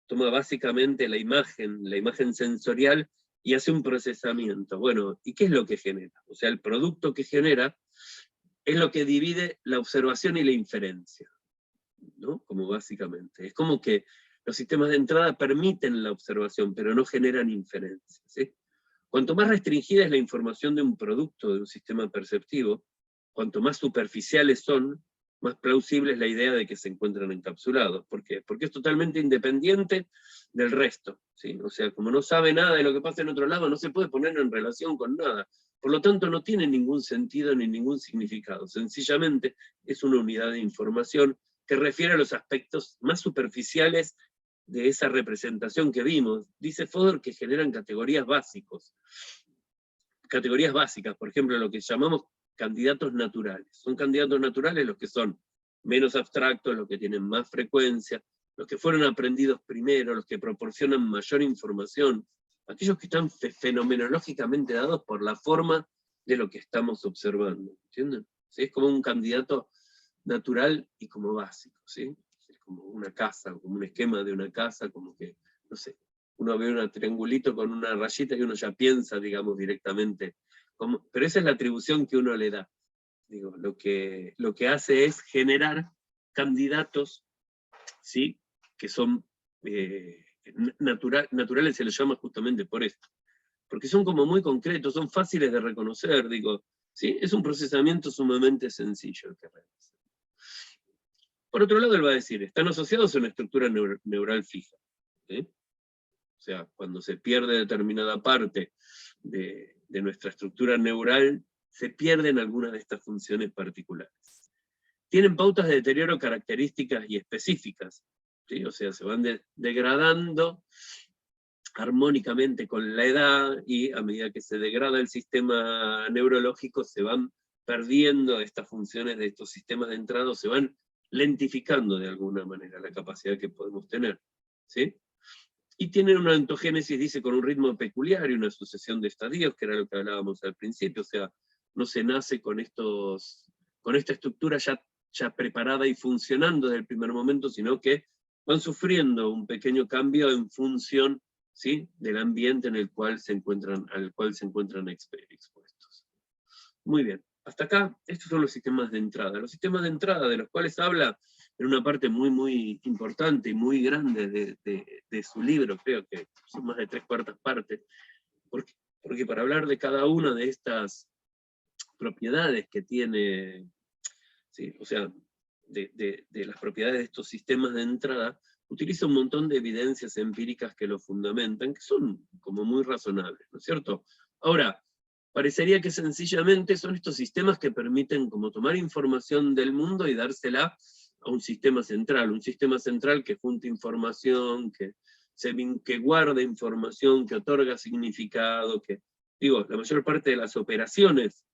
básicamente la imagen sensorial y hace un procesamiento. Bueno, ¿y qué es lo que genera? O sea, el producto que genera es lo que divide la observación y la inferencia, ¿no? Como básicamente. Es como que los sistemas de entrada permiten la observación, pero no generan inferencia, ¿sí? Cuanto más restringida es la información de un producto, de un sistema perceptivo, cuanto más superficiales son, más plausible es la idea de que se encuentran encapsulados. ¿Por qué? Porque es totalmente independiente del resto, ¿sí? O sea, como no sabe nada de lo que pasa en otro lado, no se puede poner en relación con nada. Por lo tanto, no tiene ningún sentido ni ningún significado. Sencillamente es una unidad de información que refiere a los aspectos más superficiales de esa representación que vimos. Dice Fodor que generan categorías básicas, por ejemplo, lo que llamamos candidatos naturales. Son candidatos naturales los que son menos abstractos, los que tienen más frecuencia, los que fueron aprendidos primero, los que proporcionan mayor información, aquellos que están fenomenológicamente dados por la forma de lo que estamos observando. ¿Entienden? ¿Sí? Es como un candidato natural y como básico, ¿sí? Es como una casa, como un esquema de una casa, como que, no sé, uno ve un triangulito con una rayita y uno ya piensa, digamos, directamente. Pero esa es la atribución que uno le da. Digo, lo que hace es generar candidatos, ¿sí?, que son naturales, se les llama justamente por esto. Porque son como muy concretos, son fáciles de reconocer, digo, ¿sí? Es un procesamiento sumamente sencillo el que realiza. Por otro lado, él va a decir, están asociados a una estructura neural fija, ¿sí? O sea, cuando se pierde determinada parte de nuestra estructura neural, se pierden algunas de estas funciones particulares. Tienen pautas de deterioro características y específicas, ¿sí? O sea, se van degradando armónicamente con la edad, y a medida que se degrada el sistema neurológico, se van perdiendo estas funciones de estos sistemas de entrada, se van lentificando de alguna manera la capacidad que podemos tener, ¿sí? Y tienen una ontogénesis, dice, con un ritmo peculiar y una sucesión de estadios, que era lo que hablábamos al principio, o sea, no se nace con esta estructura ya preparada y funcionando desde el primer momento, sino que van sufriendo un pequeño cambio en función, ¿sí?, del ambiente al cual se encuentran expuestos. Muy bien, hasta acá, estos son los sistemas de entrada. Los sistemas de entrada, de los cuales habla en una parte muy, muy importante y muy grande de su libro, creo que son más de 3/4 partes, porque para hablar de cada una de estas propiedades que tiene, ¿sí?, o sea, de las propiedades de estos sistemas de entrada, utiliza un montón de evidencias empíricas que lo fundamentan, que son como muy razonables, ¿no es cierto? Ahora, parecería que sencillamente son estos sistemas que permiten como tomar información del mundo y dársela a un sistema central que junta información, que guarda información, que otorga significado, digo, la mayor parte de las operaciones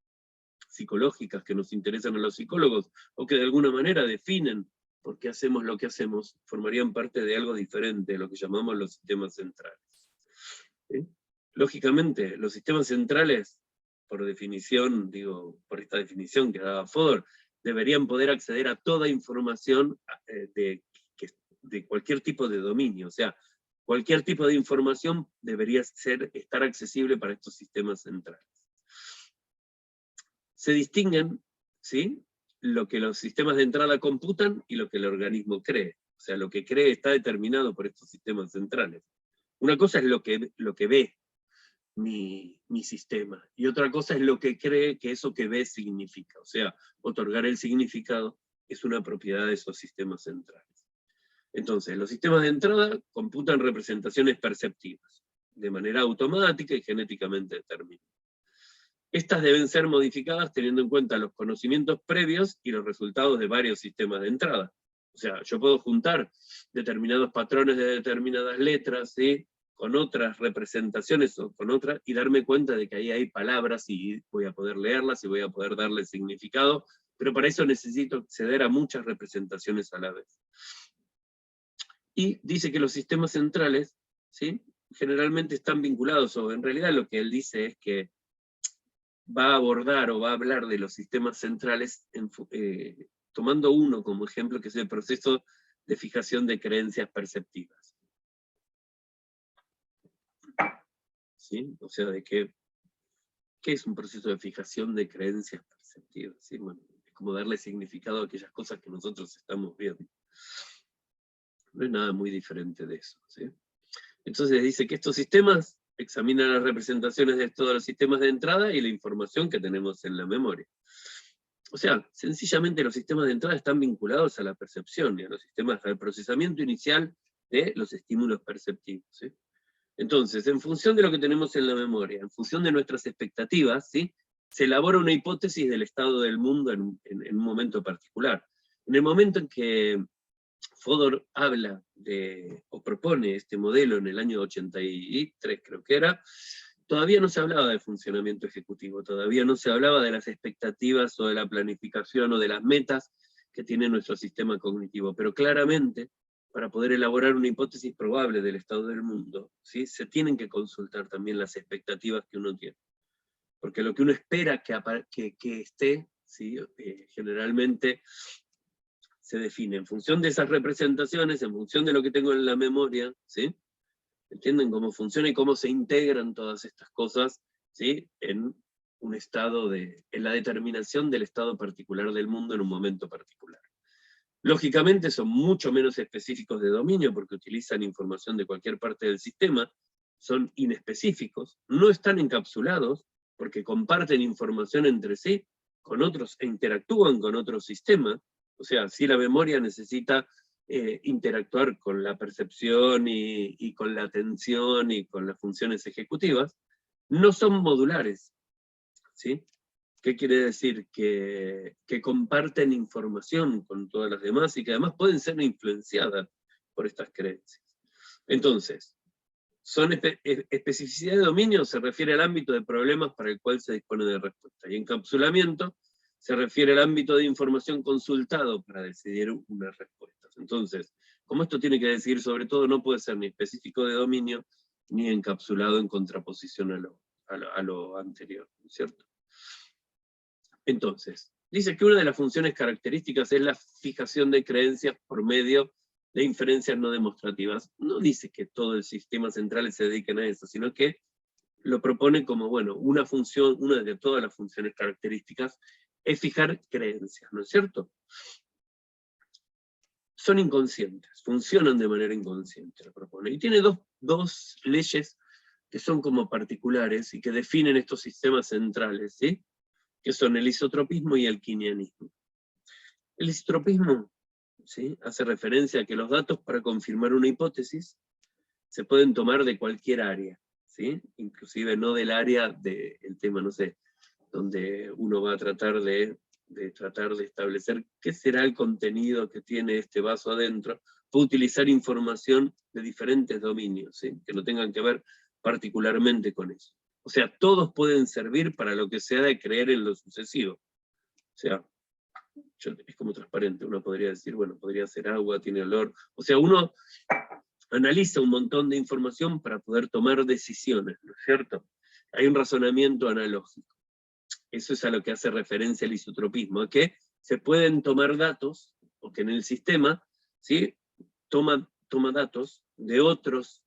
psicológicas que nos interesan a los psicólogos, o que de alguna manera definen por qué hacemos lo que hacemos, formarían parte de algo diferente, de lo que llamamos los sistemas centrales. ¿Sí? Lógicamente, los sistemas centrales, por definición, digo, por esta definición que daba Fodor, deberían poder acceder a toda información de cualquier tipo de dominio, o sea, cualquier tipo de información debería estar accesible para estos sistemas centrales. Se distinguen, ¿sí?, lo que los sistemas de entrada computan y lo que el organismo cree. O sea, lo que cree está determinado por estos sistemas centrales. Una cosa es lo que ve mi sistema, y otra cosa es lo que cree que eso que ve significa. O sea, otorgar el significado es una propiedad de esos sistemas centrales. Entonces, los sistemas de entrada computan representaciones perceptivas, de manera automática y genéticamente determinada. Estas deben ser modificadas teniendo en cuenta los conocimientos previos y los resultados de varios sistemas de entrada. O sea, yo puedo juntar determinados patrones de determinadas letras, ¿sí?, con otras representaciones o con otras, y darme cuenta de que ahí hay palabras y voy a poder leerlas y voy a poder darle significado, pero para eso necesito acceder a muchas representaciones a la vez. Y dice que los sistemas centrales, ¿sí?, generalmente están vinculados, o en realidad lo que él dice es que va a abordar o va a hablar de los sistemas centrales tomando uno como ejemplo, que es el proceso de fijación de creencias perceptivas. ¿Sí? O sea, ¿qué es un proceso de fijación de creencias perceptivas? ¿Sí? Bueno, es como darle significado a aquellas cosas que nosotros estamos viendo. No es nada muy diferente de eso, ¿sí? Entonces dice que estos sistemas examinan las representaciones de todos los sistemas de entrada y la información que tenemos en la memoria. O sea, sencillamente los sistemas de entrada están vinculados a la percepción y a los sistemas del procesamiento inicial de los estímulos perceptivos, ¿sí? Entonces, en función de lo que tenemos en la memoria, en función de nuestras expectativas, ¿sí?, se elabora una hipótesis del estado del mundo en un momento particular. En el momento en que Fodor habla o propone este modelo en el año 83, creo que era, todavía no se hablaba de funcionamiento ejecutivo, todavía no se hablaba de las expectativas o de la planificación o de las metas que tiene nuestro sistema cognitivo, pero claramente, para poder elaborar una hipótesis probable del estado del mundo, ¿sí?, se tienen que consultar también las expectativas que uno tiene. Porque lo que uno espera que esté, ¿sí?, generalmente se define en función de esas representaciones, en función de lo que tengo en la memoria, ¿sí? ¿Entienden cómo funciona y cómo se integran todas estas cosas, ¿sí?, en un estado en la determinación del estado particular del mundo en un momento particular? Lógicamente son mucho menos específicos de dominio porque utilizan información de cualquier parte del sistema, son inespecíficos, no están encapsulados porque comparten información entre sí con otros e interactúan con otros sistemas. O sea, si la memoria necesita interactuar con la percepción y con la atención y con las funciones ejecutivas, no son modulares, ¿sí? ¿Qué quiere decir? Que comparten información con todas las demás y que además pueden ser influenciadas por estas creencias. Entonces, especificidad de dominio se refiere al ámbito de problemas para el cual se dispone de respuesta, y encapsulamiento se refiere al ámbito de información consultado para decidir unas respuestas. Entonces, como esto tiene que decidir sobre todo, no puede ser ni específico de dominio, ni encapsulado en contraposición a lo anterior, ¿cierto? Entonces, dice que una de las funciones características es la fijación de creencias por medio de inferencias no demostrativas. No dice que todo el sistema central se dedique a eso, sino que lo propone como, bueno, una función, una de todas las funciones características, es fijar creencias, ¿no es cierto? Son inconscientes, funcionan de manera inconsciente, lo propone. Y tiene dos leyes que son como particulares y que definen estos sistemas centrales, ¿sí? Que son el isotropismo y el quinianismo. El isotropismo, ¿sí?, hace referencia a que los datos para confirmar una hipótesis se pueden tomar de cualquier área, ¿sí? Inclusive no del área del tema, no sé, donde uno va a tratar de establecer qué será el contenido que tiene este vaso adentro, puede utilizar información de diferentes dominios, ¿sí?, que no tengan que ver particularmente con eso. O sea, todos pueden servir para lo que se ha de creer en lo sucesivo. O sea, es como transparente, uno podría decir, bueno, podría ser agua, tiene olor. O sea, uno analiza un montón de información para poder tomar decisiones, ¿no es cierto? Hay un razonamiento analógico. Eso es a lo que hace referencia el isotropismo, a que se pueden tomar datos, porque en el sistema, ¿sí?, toma datos de otros,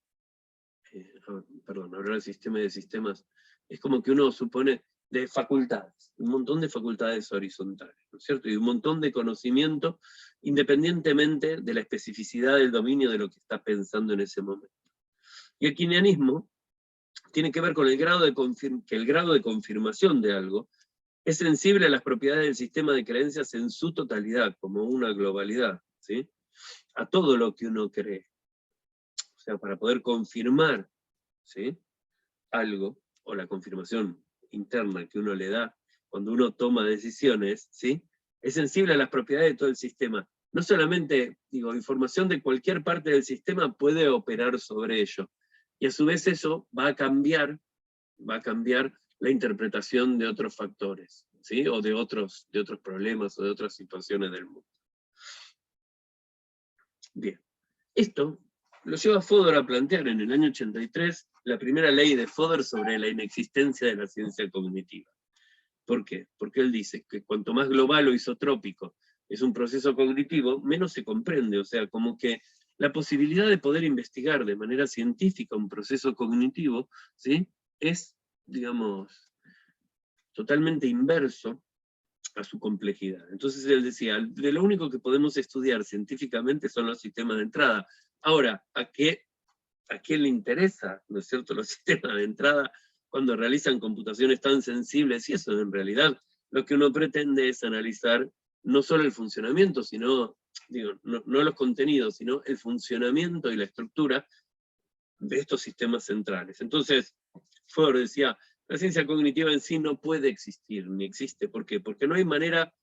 hablar del sistema de sistemas, es como que uno supone de facultades, un montón de facultades horizontales, ¿no es cierto? Y un montón de conocimiento, independientemente de la especificidad del dominio de lo que está pensando en ese momento. Y el quinianismo tiene que ver con que el grado de confirmación de algo es sensible a las propiedades del sistema de creencias en su totalidad, como una globalidad, ¿sí?, a todo lo que uno cree. O sea, para poder confirmar, ¿sí?, algo, o la confirmación interna que uno le da cuando uno toma decisiones, ¿sí?, es sensible a las propiedades de todo el sistema. No solamente, digo, información de cualquier parte del sistema puede operar sobre ello, y a su vez eso va a cambiar la interpretación de otros factores, ¿sí?, o de otros problemas, o de otras situaciones del mundo. Bien, esto lo lleva Fodor a plantear en el año 83 la primera ley de Fodor sobre la inexistencia de la ciencia cognitiva. ¿Por qué? Porque él dice que cuanto más global o isotrópico es un proceso cognitivo, menos se comprende. O sea, como que la posibilidad de poder investigar de manera científica un proceso cognitivo, ¿sí?, es, digamos, totalmente inverso a su complejidad. Entonces él decía, de lo único que podemos estudiar científicamente son los sistemas de entrada. Ahora, ¿a qué le interesa, no es cierto, los sistemas de entrada cuando realizan computaciones tan sensibles? Y eso en realidad lo que uno pretende es analizar no solo el funcionamiento, sino, digo, no los contenidos, sino el funcionamiento y la estructura de estos sistemas centrales. Entonces, Fodor decía, la ciencia cognitiva en sí no puede existir, ni existe. ¿Por qué? Porque no hay manera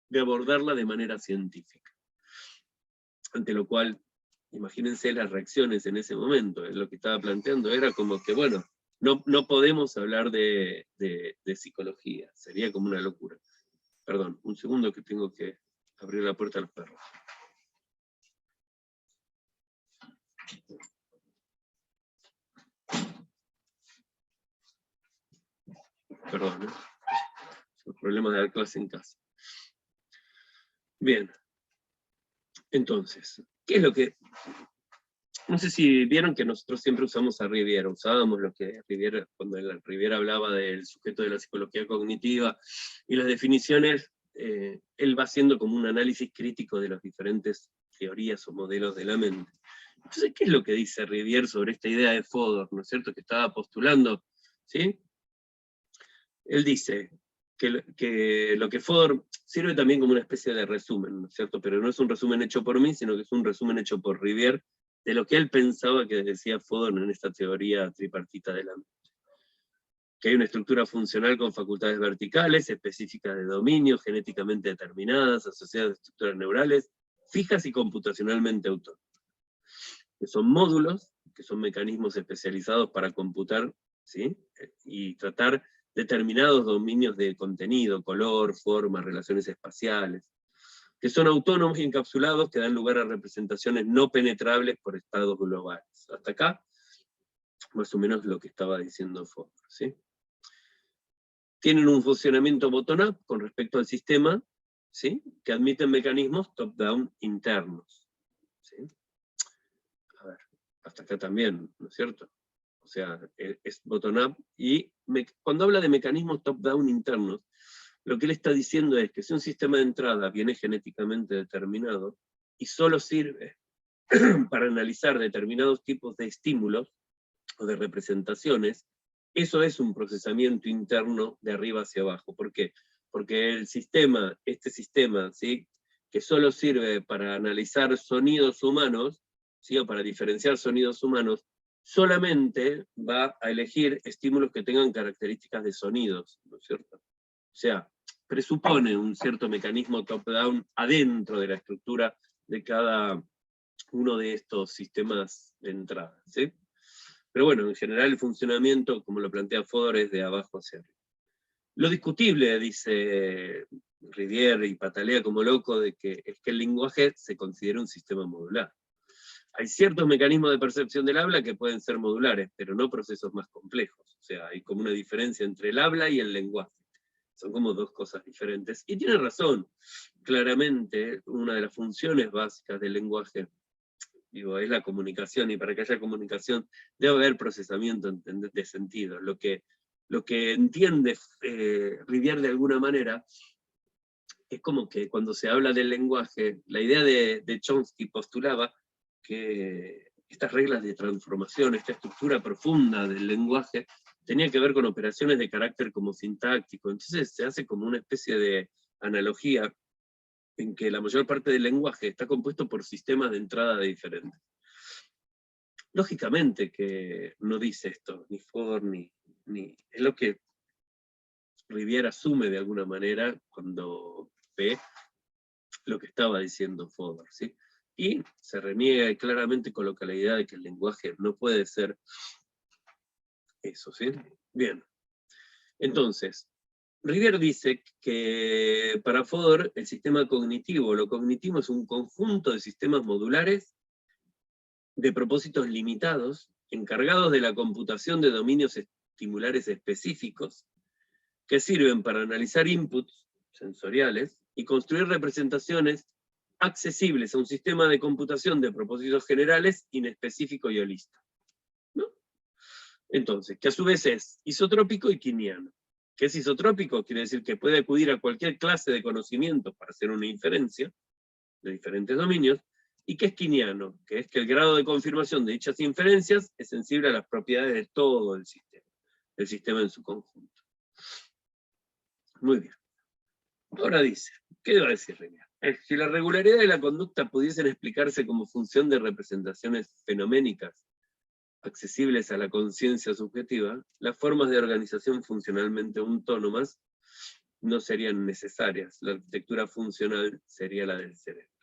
de abordarla de manera científica. Ante lo cual, imagínense las reacciones en ese momento. Lo que estaba planteando era como que, bueno, no podemos hablar de psicología. Sería como una locura. Perdón, un segundo que tengo que abrir la puerta a los perros. Perdón, los problemas de dar clase en casa. Bien. Entonces, ¿qué es lo que...? No sé si vieron que nosotros siempre usamos a Rivière, usábamos lo que Rivière, cuando Rivière hablaba del sujeto de la psicología cognitiva y las definiciones, él va haciendo como un análisis crítico de las diferentes teorías o modelos de la mente. Entonces, ¿qué es lo que dice Rivière sobre esta idea de Fodor, ¿no es cierto?, que estaba postulando, ¿sí? Él dice que lo que Fodor sirve también como una especie de resumen, ¿no es cierto? Pero no es un resumen hecho por mí, sino que es un resumen hecho por Rivière, de lo que él pensaba que decía Fodor en esta teoría tripartita de la mente. Que hay una estructura funcional con facultades verticales, específicas de dominio, genéticamente determinadas, asociadas a estructuras neurales, fijas y computacionalmente autónomas. Que son módulos, que son mecanismos especializados para computar, ¿sí? Y tratar determinados dominios de contenido, color, forma, relaciones espaciales, que son autónomos y encapsulados, que dan lugar a representaciones no penetrables por estados globales. Hasta acá, más o menos lo que estaba diciendo Fodor, ¿sí? Tienen un funcionamiento bottom-up con respecto al sistema, ¿sí? Que admiten mecanismos top-down internos, ¿sí? A ver, hasta acá también, ¿no es cierto? O sea, es bottom-up, y cuando habla de mecanismos top-down internos, lo que él está diciendo es que si un sistema de entrada viene genéticamente determinado, y solo sirve para analizar determinados tipos de estímulos, o de representaciones, eso es un procesamiento interno de arriba hacia abajo. ¿Por qué? Porque el sistema, este sistema, ¿sí? Que solo sirve para analizar sonidos humanos, ¿sí? O para diferenciar sonidos humanos, solamente va a elegir estímulos que tengan características de sonidos, ¿no es cierto? O sea, presupone un cierto mecanismo top-down adentro de la estructura de cada uno de estos sistemas de entrada, ¿sí? Pero bueno, en general el funcionamiento, como lo plantea Fodor, es de abajo hacia arriba. Lo discutible, dice Rivière y patalea como loco, es que el lenguaje se considera un sistema modular. Hay ciertos mecanismos de percepción del habla que pueden ser modulares, pero no procesos más complejos. O sea, hay como una diferencia entre el habla y el lenguaje. Son como dos cosas diferentes. Y tiene razón, claramente, una de las funciones básicas del lenguaje, digo, es la comunicación, y para que haya comunicación debe haber procesamiento de sentido. Lo que entiende Rivière de alguna manera es como que cuando se habla del lenguaje, la idea de Chomsky postulaba que estas reglas de transformación, esta estructura profunda del lenguaje, tenía que ver con operaciones de carácter como sintáctico. Entonces se hace como una especie de analogía en que la mayor parte del lenguaje está compuesto por sistemas de entrada diferentes. Lógicamente que no dice esto, ni Fodor, ni es lo que Rivière asume de alguna manera cuando ve lo que estaba diciendo Fodor, ¿sí? Y se reniega y claramente coloca la idea de que el lenguaje no puede ser eso, ¿sí? Bien. Entonces, Rivière dice que para Fodor el sistema cognitivo, lo cognitivo es un conjunto de sistemas modulares de propósitos limitados, encargados de la computación de dominios estimulares específicos, que sirven para analizar inputs sensoriales y construir representaciones accesibles a un sistema de computación de propósitos generales, inespecífico y holista, ¿no? Entonces, que a su vez es isotrópico y quiniano. ¿Qué es isotrópico? Quiere decir que puede acudir a cualquier clase de conocimiento para hacer una inferencia de diferentes dominios, y que es quiniano, que es que el grado de confirmación de dichas inferencias es sensible a las propiedades de todo el sistema en su conjunto. Muy bien. Ahora dice, ¿qué va a decir Rivière? Si la regularidad de la conducta pudiesen explicarse como función de representaciones fenoménicas accesibles a la conciencia subjetiva, las formas de organización funcionalmente autónomas no serían necesarias. La arquitectura funcional sería la del cerebro,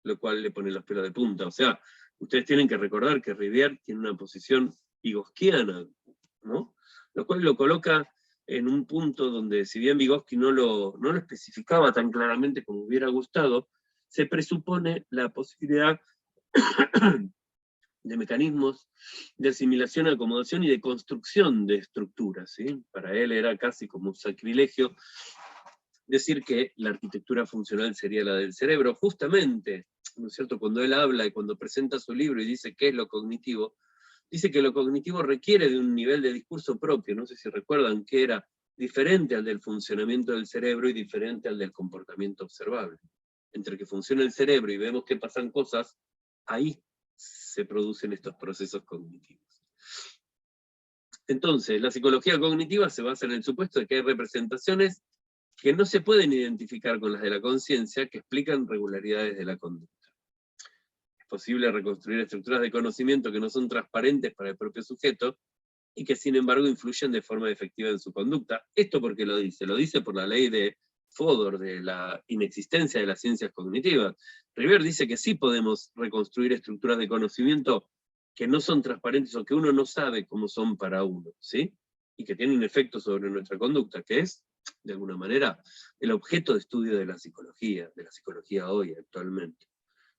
lo cual le pone los pelos de punta. O sea, ustedes tienen que recordar que Rivière tiene una posición vygotskyana, ¿no? Lo cual lo coloca en un punto donde, si bien Vygotsky no lo especificaba tan claramente como hubiera gustado, se presupone la posibilidad de mecanismos de asimilación, acomodación y de construcción de estructuras, ¿sí? Para él era casi como un sacrilegio decir que la arquitectura funcional sería la del cerebro. Justamente, ¿no es cierto?, cuando él habla y cuando presenta su libro y dice qué es lo cognitivo, dice que lo cognitivo requiere de un nivel de discurso propio. No sé si recuerdan que era diferente al del funcionamiento del cerebro y diferente al del comportamiento observable. Entre que funciona el cerebro y vemos que pasan cosas, ahí se producen estos procesos cognitivos. Entonces, la psicología cognitiva se basa en el supuesto de que hay representaciones que no se pueden identificar con las de la conciencia, que explican regularidades de la conducta. Es posible reconstruir estructuras de conocimiento que no son transparentes para el propio sujeto, y que sin embargo influyen de forma efectiva en su conducta. ¿Esto por qué lo dice? Lo dice por la ley de Fodor, de la inexistencia de las ciencias cognitivas. River dice que sí podemos reconstruir estructuras de conocimiento que no son transparentes o que uno no sabe cómo son para uno, ¿sí? Y que tienen efecto sobre nuestra conducta, que es, de alguna manera, el objeto de estudio de la psicología hoy, actualmente.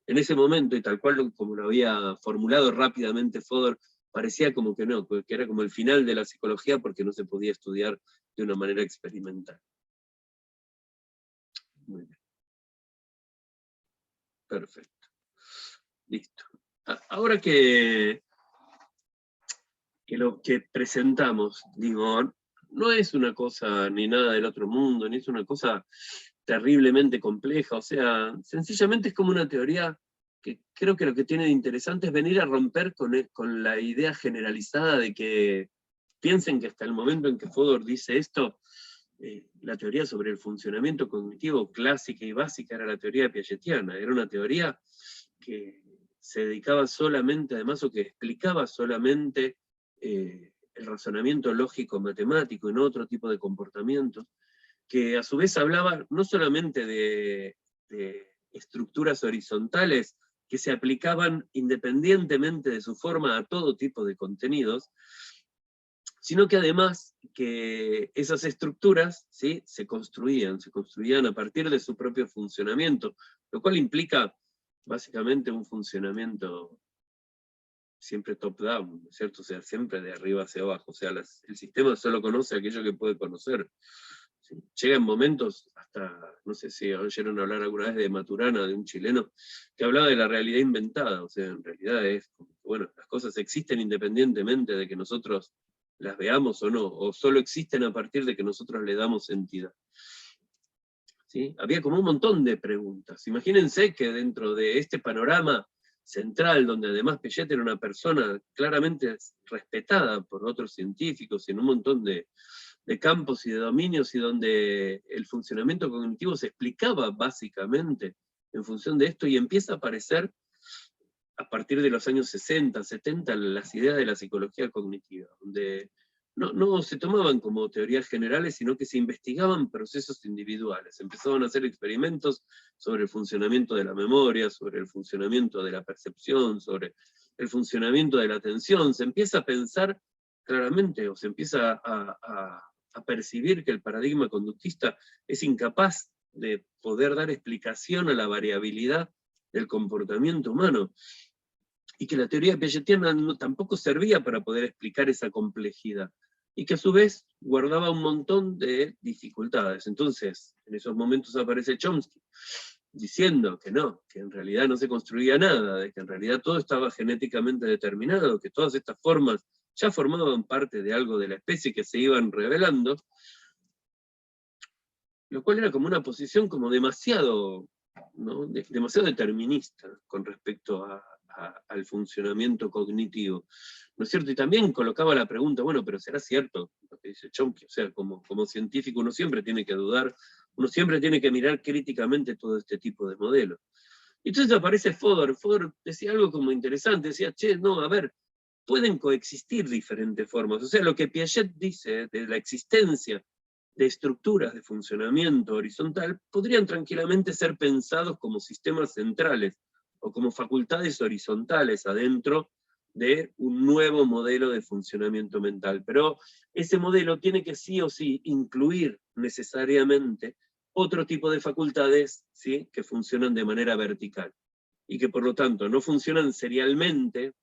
En ese momento, y tal cual como lo había formulado rápidamente Fodor, parecía como que no, que era como el final de la psicología porque no se podía estudiar de una manera experimental. Muy bien. Perfecto. Listo. Ahora que lo que presentamos, digo, no es una cosa ni nada del otro mundo, ni es una cosa terriblemente compleja, o sea, sencillamente es como una teoría que creo que lo que tiene de interesante es venir a romper con la idea generalizada de que piensen que hasta el momento en que Fodor dice esto, la teoría sobre el funcionamiento cognitivo clásica y básica era la teoría piagetiana, era una teoría que se dedicaba solamente, además, o que explicaba solamente el razonamiento lógico matemático y no otro tipo de comportamientos, que a su vez hablaba no solamente de estructuras horizontales que se aplicaban independientemente de su forma a todo tipo de contenidos, sino que además que esas estructuras, ¿sí?, se construían a partir de su propio funcionamiento, lo cual implica básicamente un funcionamiento siempre top-down, ¿no es cierto? O sea, siempre de arriba hacia abajo, o sea, el sistema solo conoce aquello que puede conocer. ¿Sí? Llegan momentos, hasta, no sé si oyeron hablar alguna vez de Maturana, de un chileno, que hablaba de la realidad inventada, o sea, en realidad es como, bueno, las cosas existen independientemente de que nosotros las veamos o no, o solo existen a partir de que nosotros le damos entidad. ¿Sí? Había como un montón de preguntas. Imagínense que dentro de este panorama central, donde además Piaget era una persona claramente respetada por otros científicos y en un montón de campos y de dominios, y donde el funcionamiento cognitivo se explicaba básicamente en función de esto, y empieza a aparecer a partir de los años 60, 70, las ideas de la psicología cognitiva, donde no se tomaban como teorías generales, sino que se investigaban procesos individuales. Empezaban a hacer experimentos sobre el funcionamiento de la memoria, sobre el funcionamiento de la percepción, sobre el funcionamiento de la atención. Se empieza a pensar claramente, o se empieza a percibir que el paradigma conductista es incapaz de poder dar explicación a la variabilidad del comportamiento humano, y que la teoría piagetiana tampoco servía para poder explicar esa complejidad, y que a su vez guardaba un montón de dificultades. Entonces, en esos momentos aparece Chomsky, diciendo que no, que en realidad no se construía nada, de que en realidad todo estaba genéticamente determinado, que todas estas formas ya formaban parte de algo de la especie que se iban revelando, lo cual era como una posición como demasiado, ¿no?, demasiado determinista con respecto al funcionamiento cognitivo, ¿no es cierto? Y también colocaba la pregunta, bueno, pero ¿será cierto lo que dice Chomsky? O sea, como científico uno siempre tiene que dudar, uno siempre tiene que mirar críticamente todo este tipo de modelos. Y entonces aparece Fodor. Fodor decía algo como interesante, decía, che, no, a ver, pueden coexistir diferentes formas. O sea, lo que Piaget dice de la existencia de estructuras de funcionamiento horizontal podrían tranquilamente ser pensados como sistemas centrales o como facultades horizontales adentro de un nuevo modelo de funcionamiento mental. Pero ese modelo tiene que sí o sí incluir necesariamente otro tipo de facultades, ¿sí?, que funcionan de manera vertical, y que por lo tanto no funcionan serialmente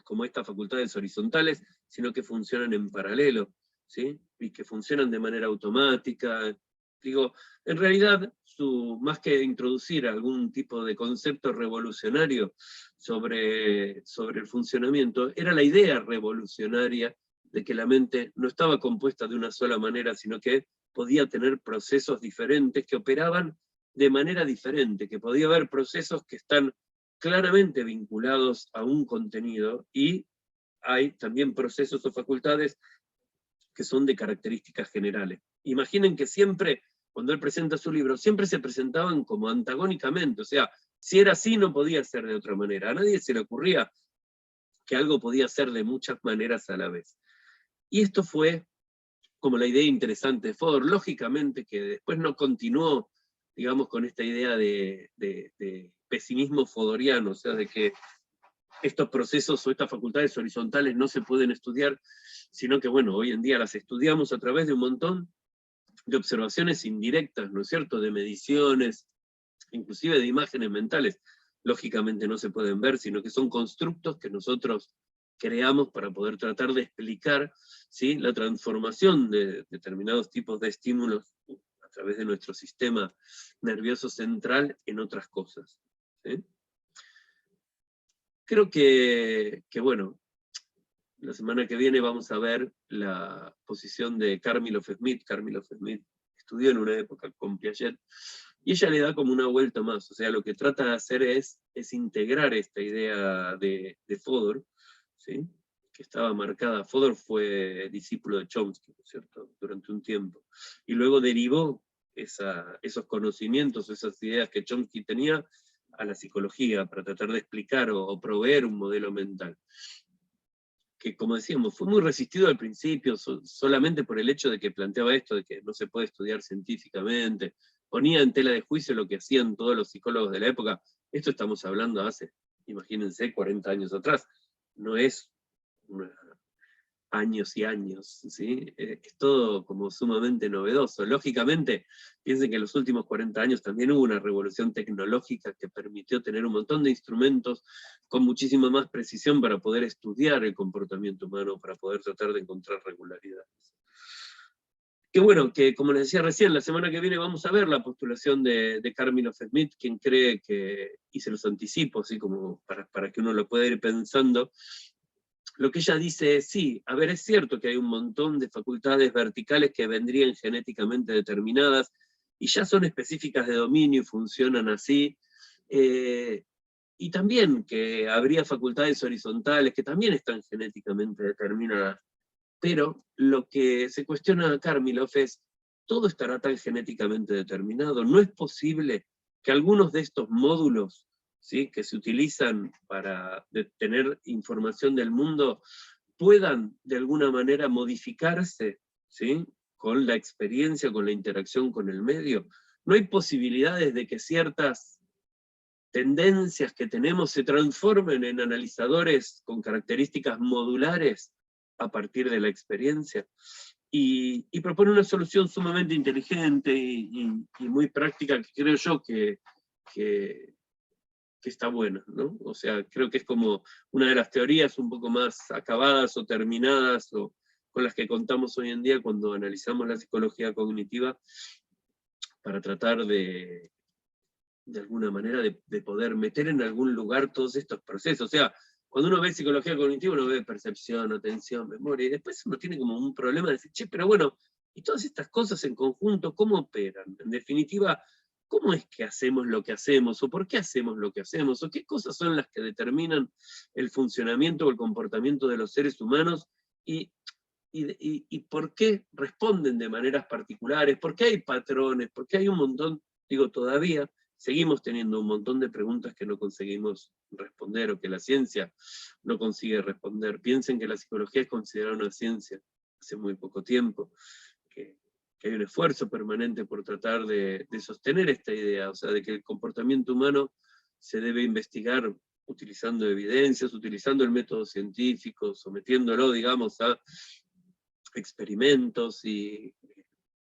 como estas facultades horizontales, sino que funcionan en paralelo, ¿sí?, y que funcionan de manera automática. Digo, en realidad, más que introducir algún tipo de concepto revolucionario sobre el funcionamiento, era la idea revolucionaria de que la mente no estaba compuesta de una sola manera, sino que podía tener procesos diferentes que operaban de manera diferente, que podía haber procesos que están claramente vinculados a un contenido, y hay también procesos o facultades que son de características generales. Imaginen que siempre cuando él presenta su libro, siempre se presentaban como antagónicamente, o sea, si era así no podía ser de otra manera, a nadie se le ocurría que algo podía ser de muchas maneras a la vez. Y esto fue como la idea interesante de Fodor, lógicamente que después no continuó, digamos, con esta idea de pesimismo fodoriano, o sea, de que estos procesos o estas facultades horizontales no se pueden estudiar, sino que, bueno, hoy en día las estudiamos a través de un montón de observaciones indirectas, ¿no es cierto?, de mediciones, inclusive de imágenes mentales. Lógicamente no se pueden ver, sino que son constructos que nosotros creamos para poder tratar de explicar, ¿sí?, la transformación de determinados tipos de estímulos a través de nuestro sistema nervioso central en otras cosas, ¿sí? Creo que, bueno, la semana que viene vamos a ver la posición de Karmilov-Smith. Karmilov-Smith estudió en una época con Piaget, y ella le da como una vuelta más, o sea, lo que trata de hacer es integrar esta idea de Fodor, ¿sí?, que estaba marcada. Fodor fue discípulo de Chomsky, ¿no es cierto?, durante un tiempo, y luego derivó esos conocimientos, esas ideas que Chomsky tenía, a la psicología, para tratar de explicar o proveer un modelo mental, que, como decíamos, fue muy resistido al principio, solamente por el hecho de que planteaba esto, de que no se puede estudiar científicamente, ponía en tela de juicio lo que hacían todos los psicólogos de la época. Esto estamos hablando hace, imagínense, 40 años atrás, no es años y años, ¿sí? Es todo como sumamente novedoso. Lógicamente, piensen que en los últimos 40 años también hubo una revolución tecnológica que permitió tener un montón de instrumentos con muchísima más precisión para poder estudiar el comportamiento humano, para poder tratar de encontrar regularidades. Que bueno, que como les decía recién, la semana que viene vamos a ver la postulación de Karmilov-Smith, quien cree que, y se los anticipo, así como para que uno lo pueda ir pensando. Lo que ella dice es, sí, a ver, es cierto que hay un montón de facultades verticales que vendrían genéticamente determinadas, y ya son específicas de dominio y funcionan así, y también que habría facultades horizontales que también están genéticamente determinadas. Pero lo que se cuestiona a Karmilov es, ¿todo estará tan genéticamente determinado? ¿No es posible que algunos de estos módulos, ¿sí?, que se utilizan para tener información del mundo puedan de alguna manera modificarse, ¿sí?, con la experiencia, con la interacción con el medio? ¿No hay posibilidades de que ciertas tendencias que tenemos se transformen en analizadores con características modulares a partir de la experiencia? Y propone una solución sumamente inteligente y muy práctica, que creo yo que está buena, ¿no? O sea, creo que es como una de las teorías un poco más acabadas o terminadas, o con las que contamos hoy en día cuando analizamos la psicología cognitiva, para tratar de alguna manera de poder meter en algún lugar todos estos procesos. O sea, cuando uno ve psicología cognitiva, uno ve percepción, atención, memoria, y después uno tiene como un problema de decir, che, pero bueno, y todas estas cosas en conjunto, ¿cómo operan? En definitiva, ¿cómo es que hacemos lo que hacemos? ¿O por qué hacemos lo que hacemos? ¿O qué cosas son las que determinan el funcionamiento o el comportamiento de los seres humanos? ¿Y por qué responden de maneras particulares? ¿Por qué hay patrones? ¿Por qué hay un montón, digo, todavía seguimos teniendo un montón de preguntas que no conseguimos responder, o que la ciencia no consigue responder? Piensen que la psicología es considerada una ciencia hace muy poco tiempo, que hay un esfuerzo permanente por tratar de sostener esta idea, o sea, de que el comportamiento humano se debe investigar utilizando evidencias, utilizando el método científico, sometiéndolo, digamos, a experimentos y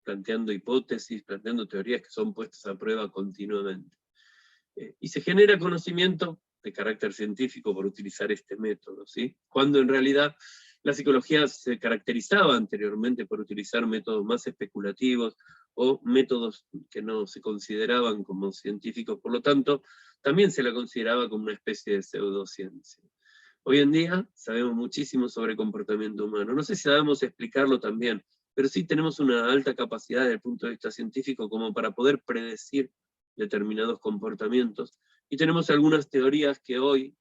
planteando hipótesis, planteando teorías que son puestas a prueba continuamente. Y se genera conocimiento de carácter científico por utilizar este método, ¿sí? Cuando en realidad la psicología se caracterizaba anteriormente por utilizar métodos más especulativos, o métodos que no se consideraban como científicos, por lo tanto, también se la consideraba como una especie de pseudociencia. Hoy en día sabemos muchísimo sobre comportamiento humano. No sé si sabemos explicarlo también, pero sí tenemos una alta capacidad desde el punto de vista científico como para poder predecir determinados comportamientos. Y tenemos algunas teorías que hoy,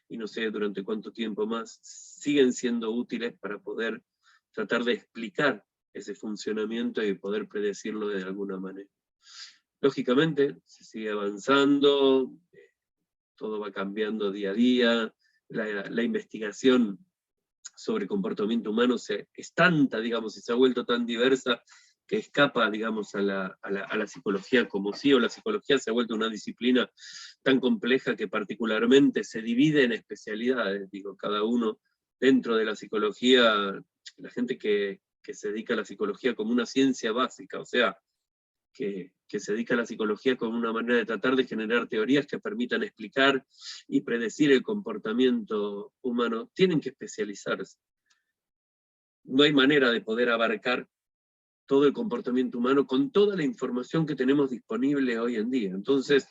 y no sé durante cuánto tiempo más, siguen siendo útiles para poder tratar de explicar ese funcionamiento y poder predecirlo de alguna manera. Lógicamente, se sigue avanzando, todo va cambiando día a día, la investigación sobre comportamiento humano es tanta, digamos, y se ha vuelto tan diversa, que escapa, digamos, a la psicología como sí, o la psicología se ha vuelto una disciplina tan compleja que particularmente se divide en especialidades, digo, cada uno dentro de la psicología, la gente que se dedica a la psicología como una ciencia básica, o sea, que se dedica a la psicología como una manera de tratar de generar teorías que permitan explicar y predecir el comportamiento humano, tienen que especializarse. No hay manera de poder abarcar todo el comportamiento humano con toda la información que tenemos disponible hoy en día. Entonces,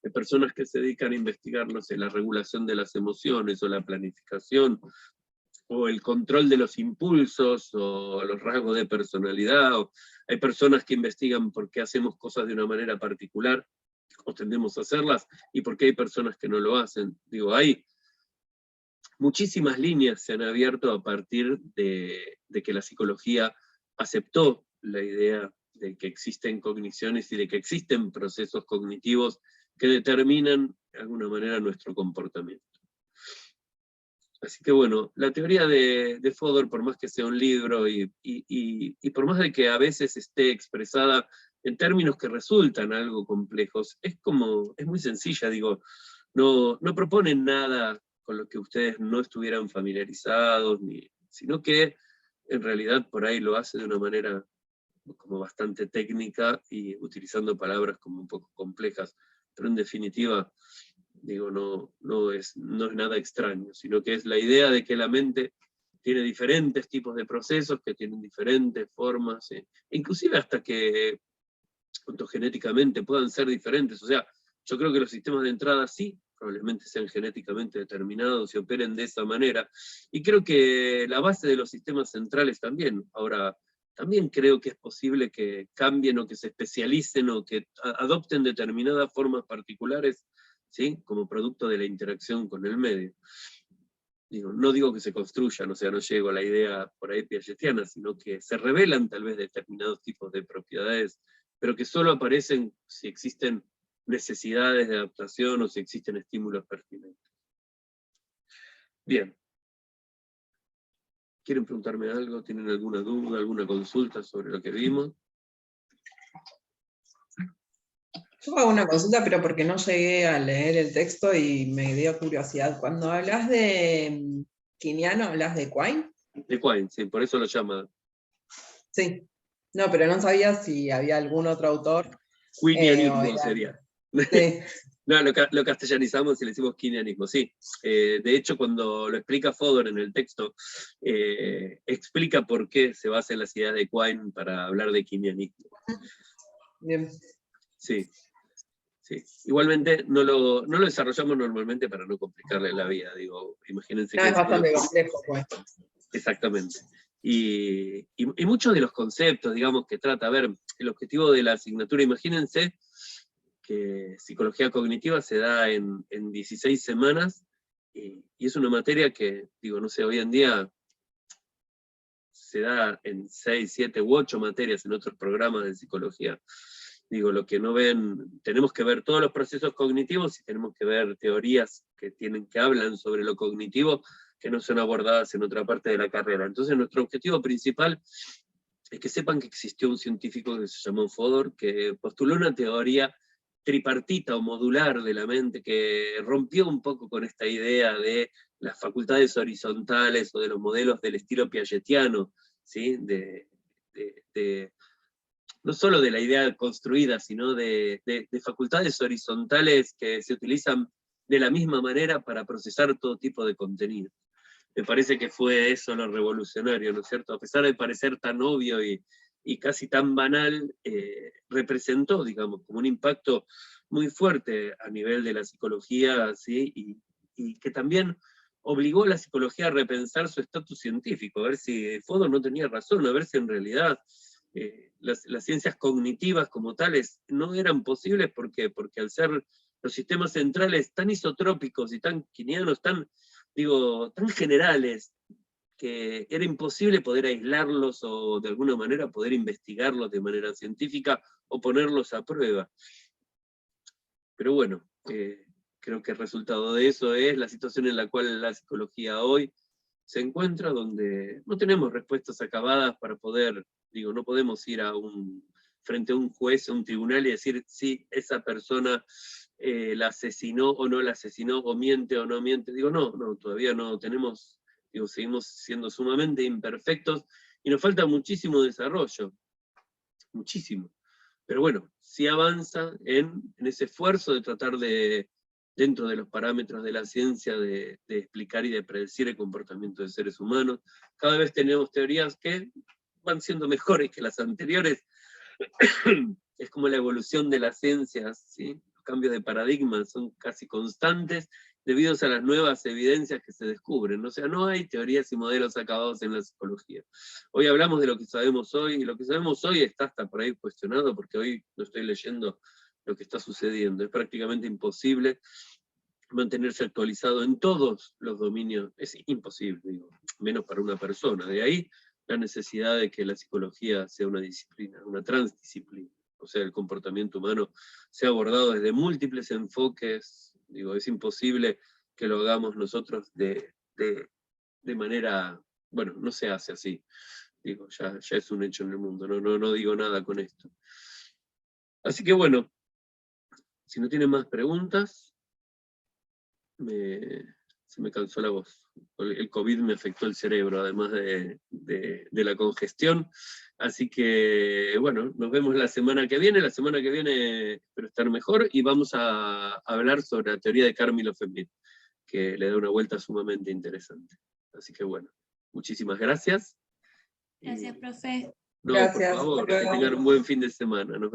hay personas que se dedican a investigar, no sé, la regulación de las emociones, o la planificación, o el control de los impulsos, o los rasgos de personalidad, o hay personas que investigan por qué hacemos cosas de una manera particular, o tendemos a hacerlas, y por qué hay personas que no lo hacen. Digo, hay muchísimas líneas se han abierto a partir de que la psicología aceptó la idea de que existen cogniciones y de que existen procesos cognitivos que determinan de alguna manera nuestro comportamiento. Así que bueno, la teoría de Fodor, por más que sea un libro y por más de que a veces esté expresada en términos que resultan algo complejos, es muy sencilla, digo, no proponen nada con lo que ustedes no estuvieran familiarizados, sino que en realidad por ahí lo hace de una manera como bastante técnica y utilizando palabras como un poco complejas, pero en definitiva, digo, no es nada extraño, sino que es la idea de que la mente tiene diferentes tipos de procesos, que tienen diferentes formas, inclusive hasta que ontogenéticamente puedan ser diferentes. O sea, yo creo que los sistemas de entrada sí, probablemente sean genéticamente determinados y operen de esa manera. Y creo que la base de los sistemas centrales también. Ahora, también creo que es posible que cambien o que se especialicen o que adopten determinadas formas particulares, ¿sí? Como producto de la interacción con el medio. No digo que se construyan, o sea, no llego a la idea por ahí piagetiana, sino que se revelan tal vez determinados tipos de propiedades, pero que solo aparecen si existen necesidades de adaptación o si existen estímulos pertinentes. Bien. ¿Quieren preguntarme algo? ¿Tienen alguna duda, alguna consulta sobre lo que vimos? Yo hago una consulta, pero porque no llegué a leer el texto y me dio curiosidad. Cuando hablas de Quiniano, ¿hablas de Quine? De Quine, sí, por eso lo llama. Sí. No, pero no sabía si había algún otro autor. Quinianismo sería. Sí. No, lo castellanizamos y le decimos quinianismo, sí. De hecho, cuando lo explica Fodor en el texto, explica por qué se basa en las ideas de Quine para hablar de quinianismo. Bien. Sí. Sí. Igualmente, no lo desarrollamos normalmente para no complicarle la vida, digo, imagínense que... Es bastante complejo, pues. Exactamente. Y muchos de los conceptos, digamos, que trata, a ver, el objetivo de la asignatura, imagínense que psicología cognitiva se da en 16 semanas, y es una materia que, digo, no sé, hoy en día se da en 6, 7 u 8 materias en otros programas de psicología. Digo, lo que no ven, tenemos que ver todos los procesos cognitivos y tenemos que ver teorías que hablan sobre lo cognitivo, que no son abordadas en otra parte de la carrera. Entonces nuestro objetivo principal es que sepan que existió un científico que se llamó Fodor, que postuló una teoría tripartita o modular de la mente, que rompió un poco con esta idea de las facultades horizontales o de los modelos del estilo piagetiano, ¿sí? No solo de la idea construida, sino de facultades horizontales que se utilizan de la misma manera para procesar todo tipo de contenido. Me parece que fue eso lo revolucionario, ¿no es cierto? A pesar de parecer tan obvio y casi tan banal, representó, digamos, como un impacto muy fuerte a nivel de la psicología, ¿sí? Y que también obligó a la psicología a repensar su estatus científico, a ver si Fodor no tenía razón, a ver si en realidad las ciencias cognitivas como tales no eran posibles. ¿Por qué? Porque al ser los sistemas centrales tan isotrópicos y tan quinianos, tan generales, que era imposible poder aislarlos o de alguna manera poder investigarlos de manera científica o ponerlos a prueba. Pero bueno, creo que el resultado de eso es la situación en la cual la psicología hoy se encuentra, donde no tenemos respuestas acabadas para poder, digo, no podemos ir frente a un juez, a un tribunal y decir si esa persona la asesinó o no la asesinó, o miente o no miente. Digo, no, todavía no tenemos, digo, seguimos siendo sumamente imperfectos y nos falta muchísimo desarrollo, muchísimo. Pero bueno, sí avanza en ese esfuerzo de tratar de, dentro de los parámetros de la ciencia, de explicar y de predecir el comportamiento de seres humanos. Cada vez tenemos teorías que van siendo mejores que las anteriores. Es como la evolución de las ciencias, ¿sí? Los cambios de paradigma son casi constantes debido a las nuevas evidencias que se descubren. O sea, no hay teorías y modelos acabados en la psicología. Hoy hablamos de lo que sabemos hoy, y lo que sabemos hoy está hasta por ahí cuestionado, porque hoy no estoy leyendo lo que está sucediendo. Es prácticamente imposible mantenerse actualizado en todos los dominios. Es imposible, digo, menos para una persona. De ahí la necesidad de que la psicología sea una disciplina, una transdisciplina. O sea, el comportamiento humano sea abordado desde múltiples enfoques. Digo, es imposible que lo hagamos nosotros de manera, bueno, no se hace así. Digo, ya es un hecho en el mundo, no digo nada con esto. Así que bueno, si no tienen más preguntas, se me cansó la voz. El COVID me afectó el cerebro, además de la congestión. Así que, bueno, nos vemos la semana que viene. La semana que viene espero estar mejor, y vamos a hablar sobre la teoría de Kármilov-Smith, que le da una vuelta sumamente interesante. Así que, bueno, muchísimas gracias. Gracias, profe. No, Gracias, por favor, hasta que luego. tengan un buen fin de semana. Nos vemos.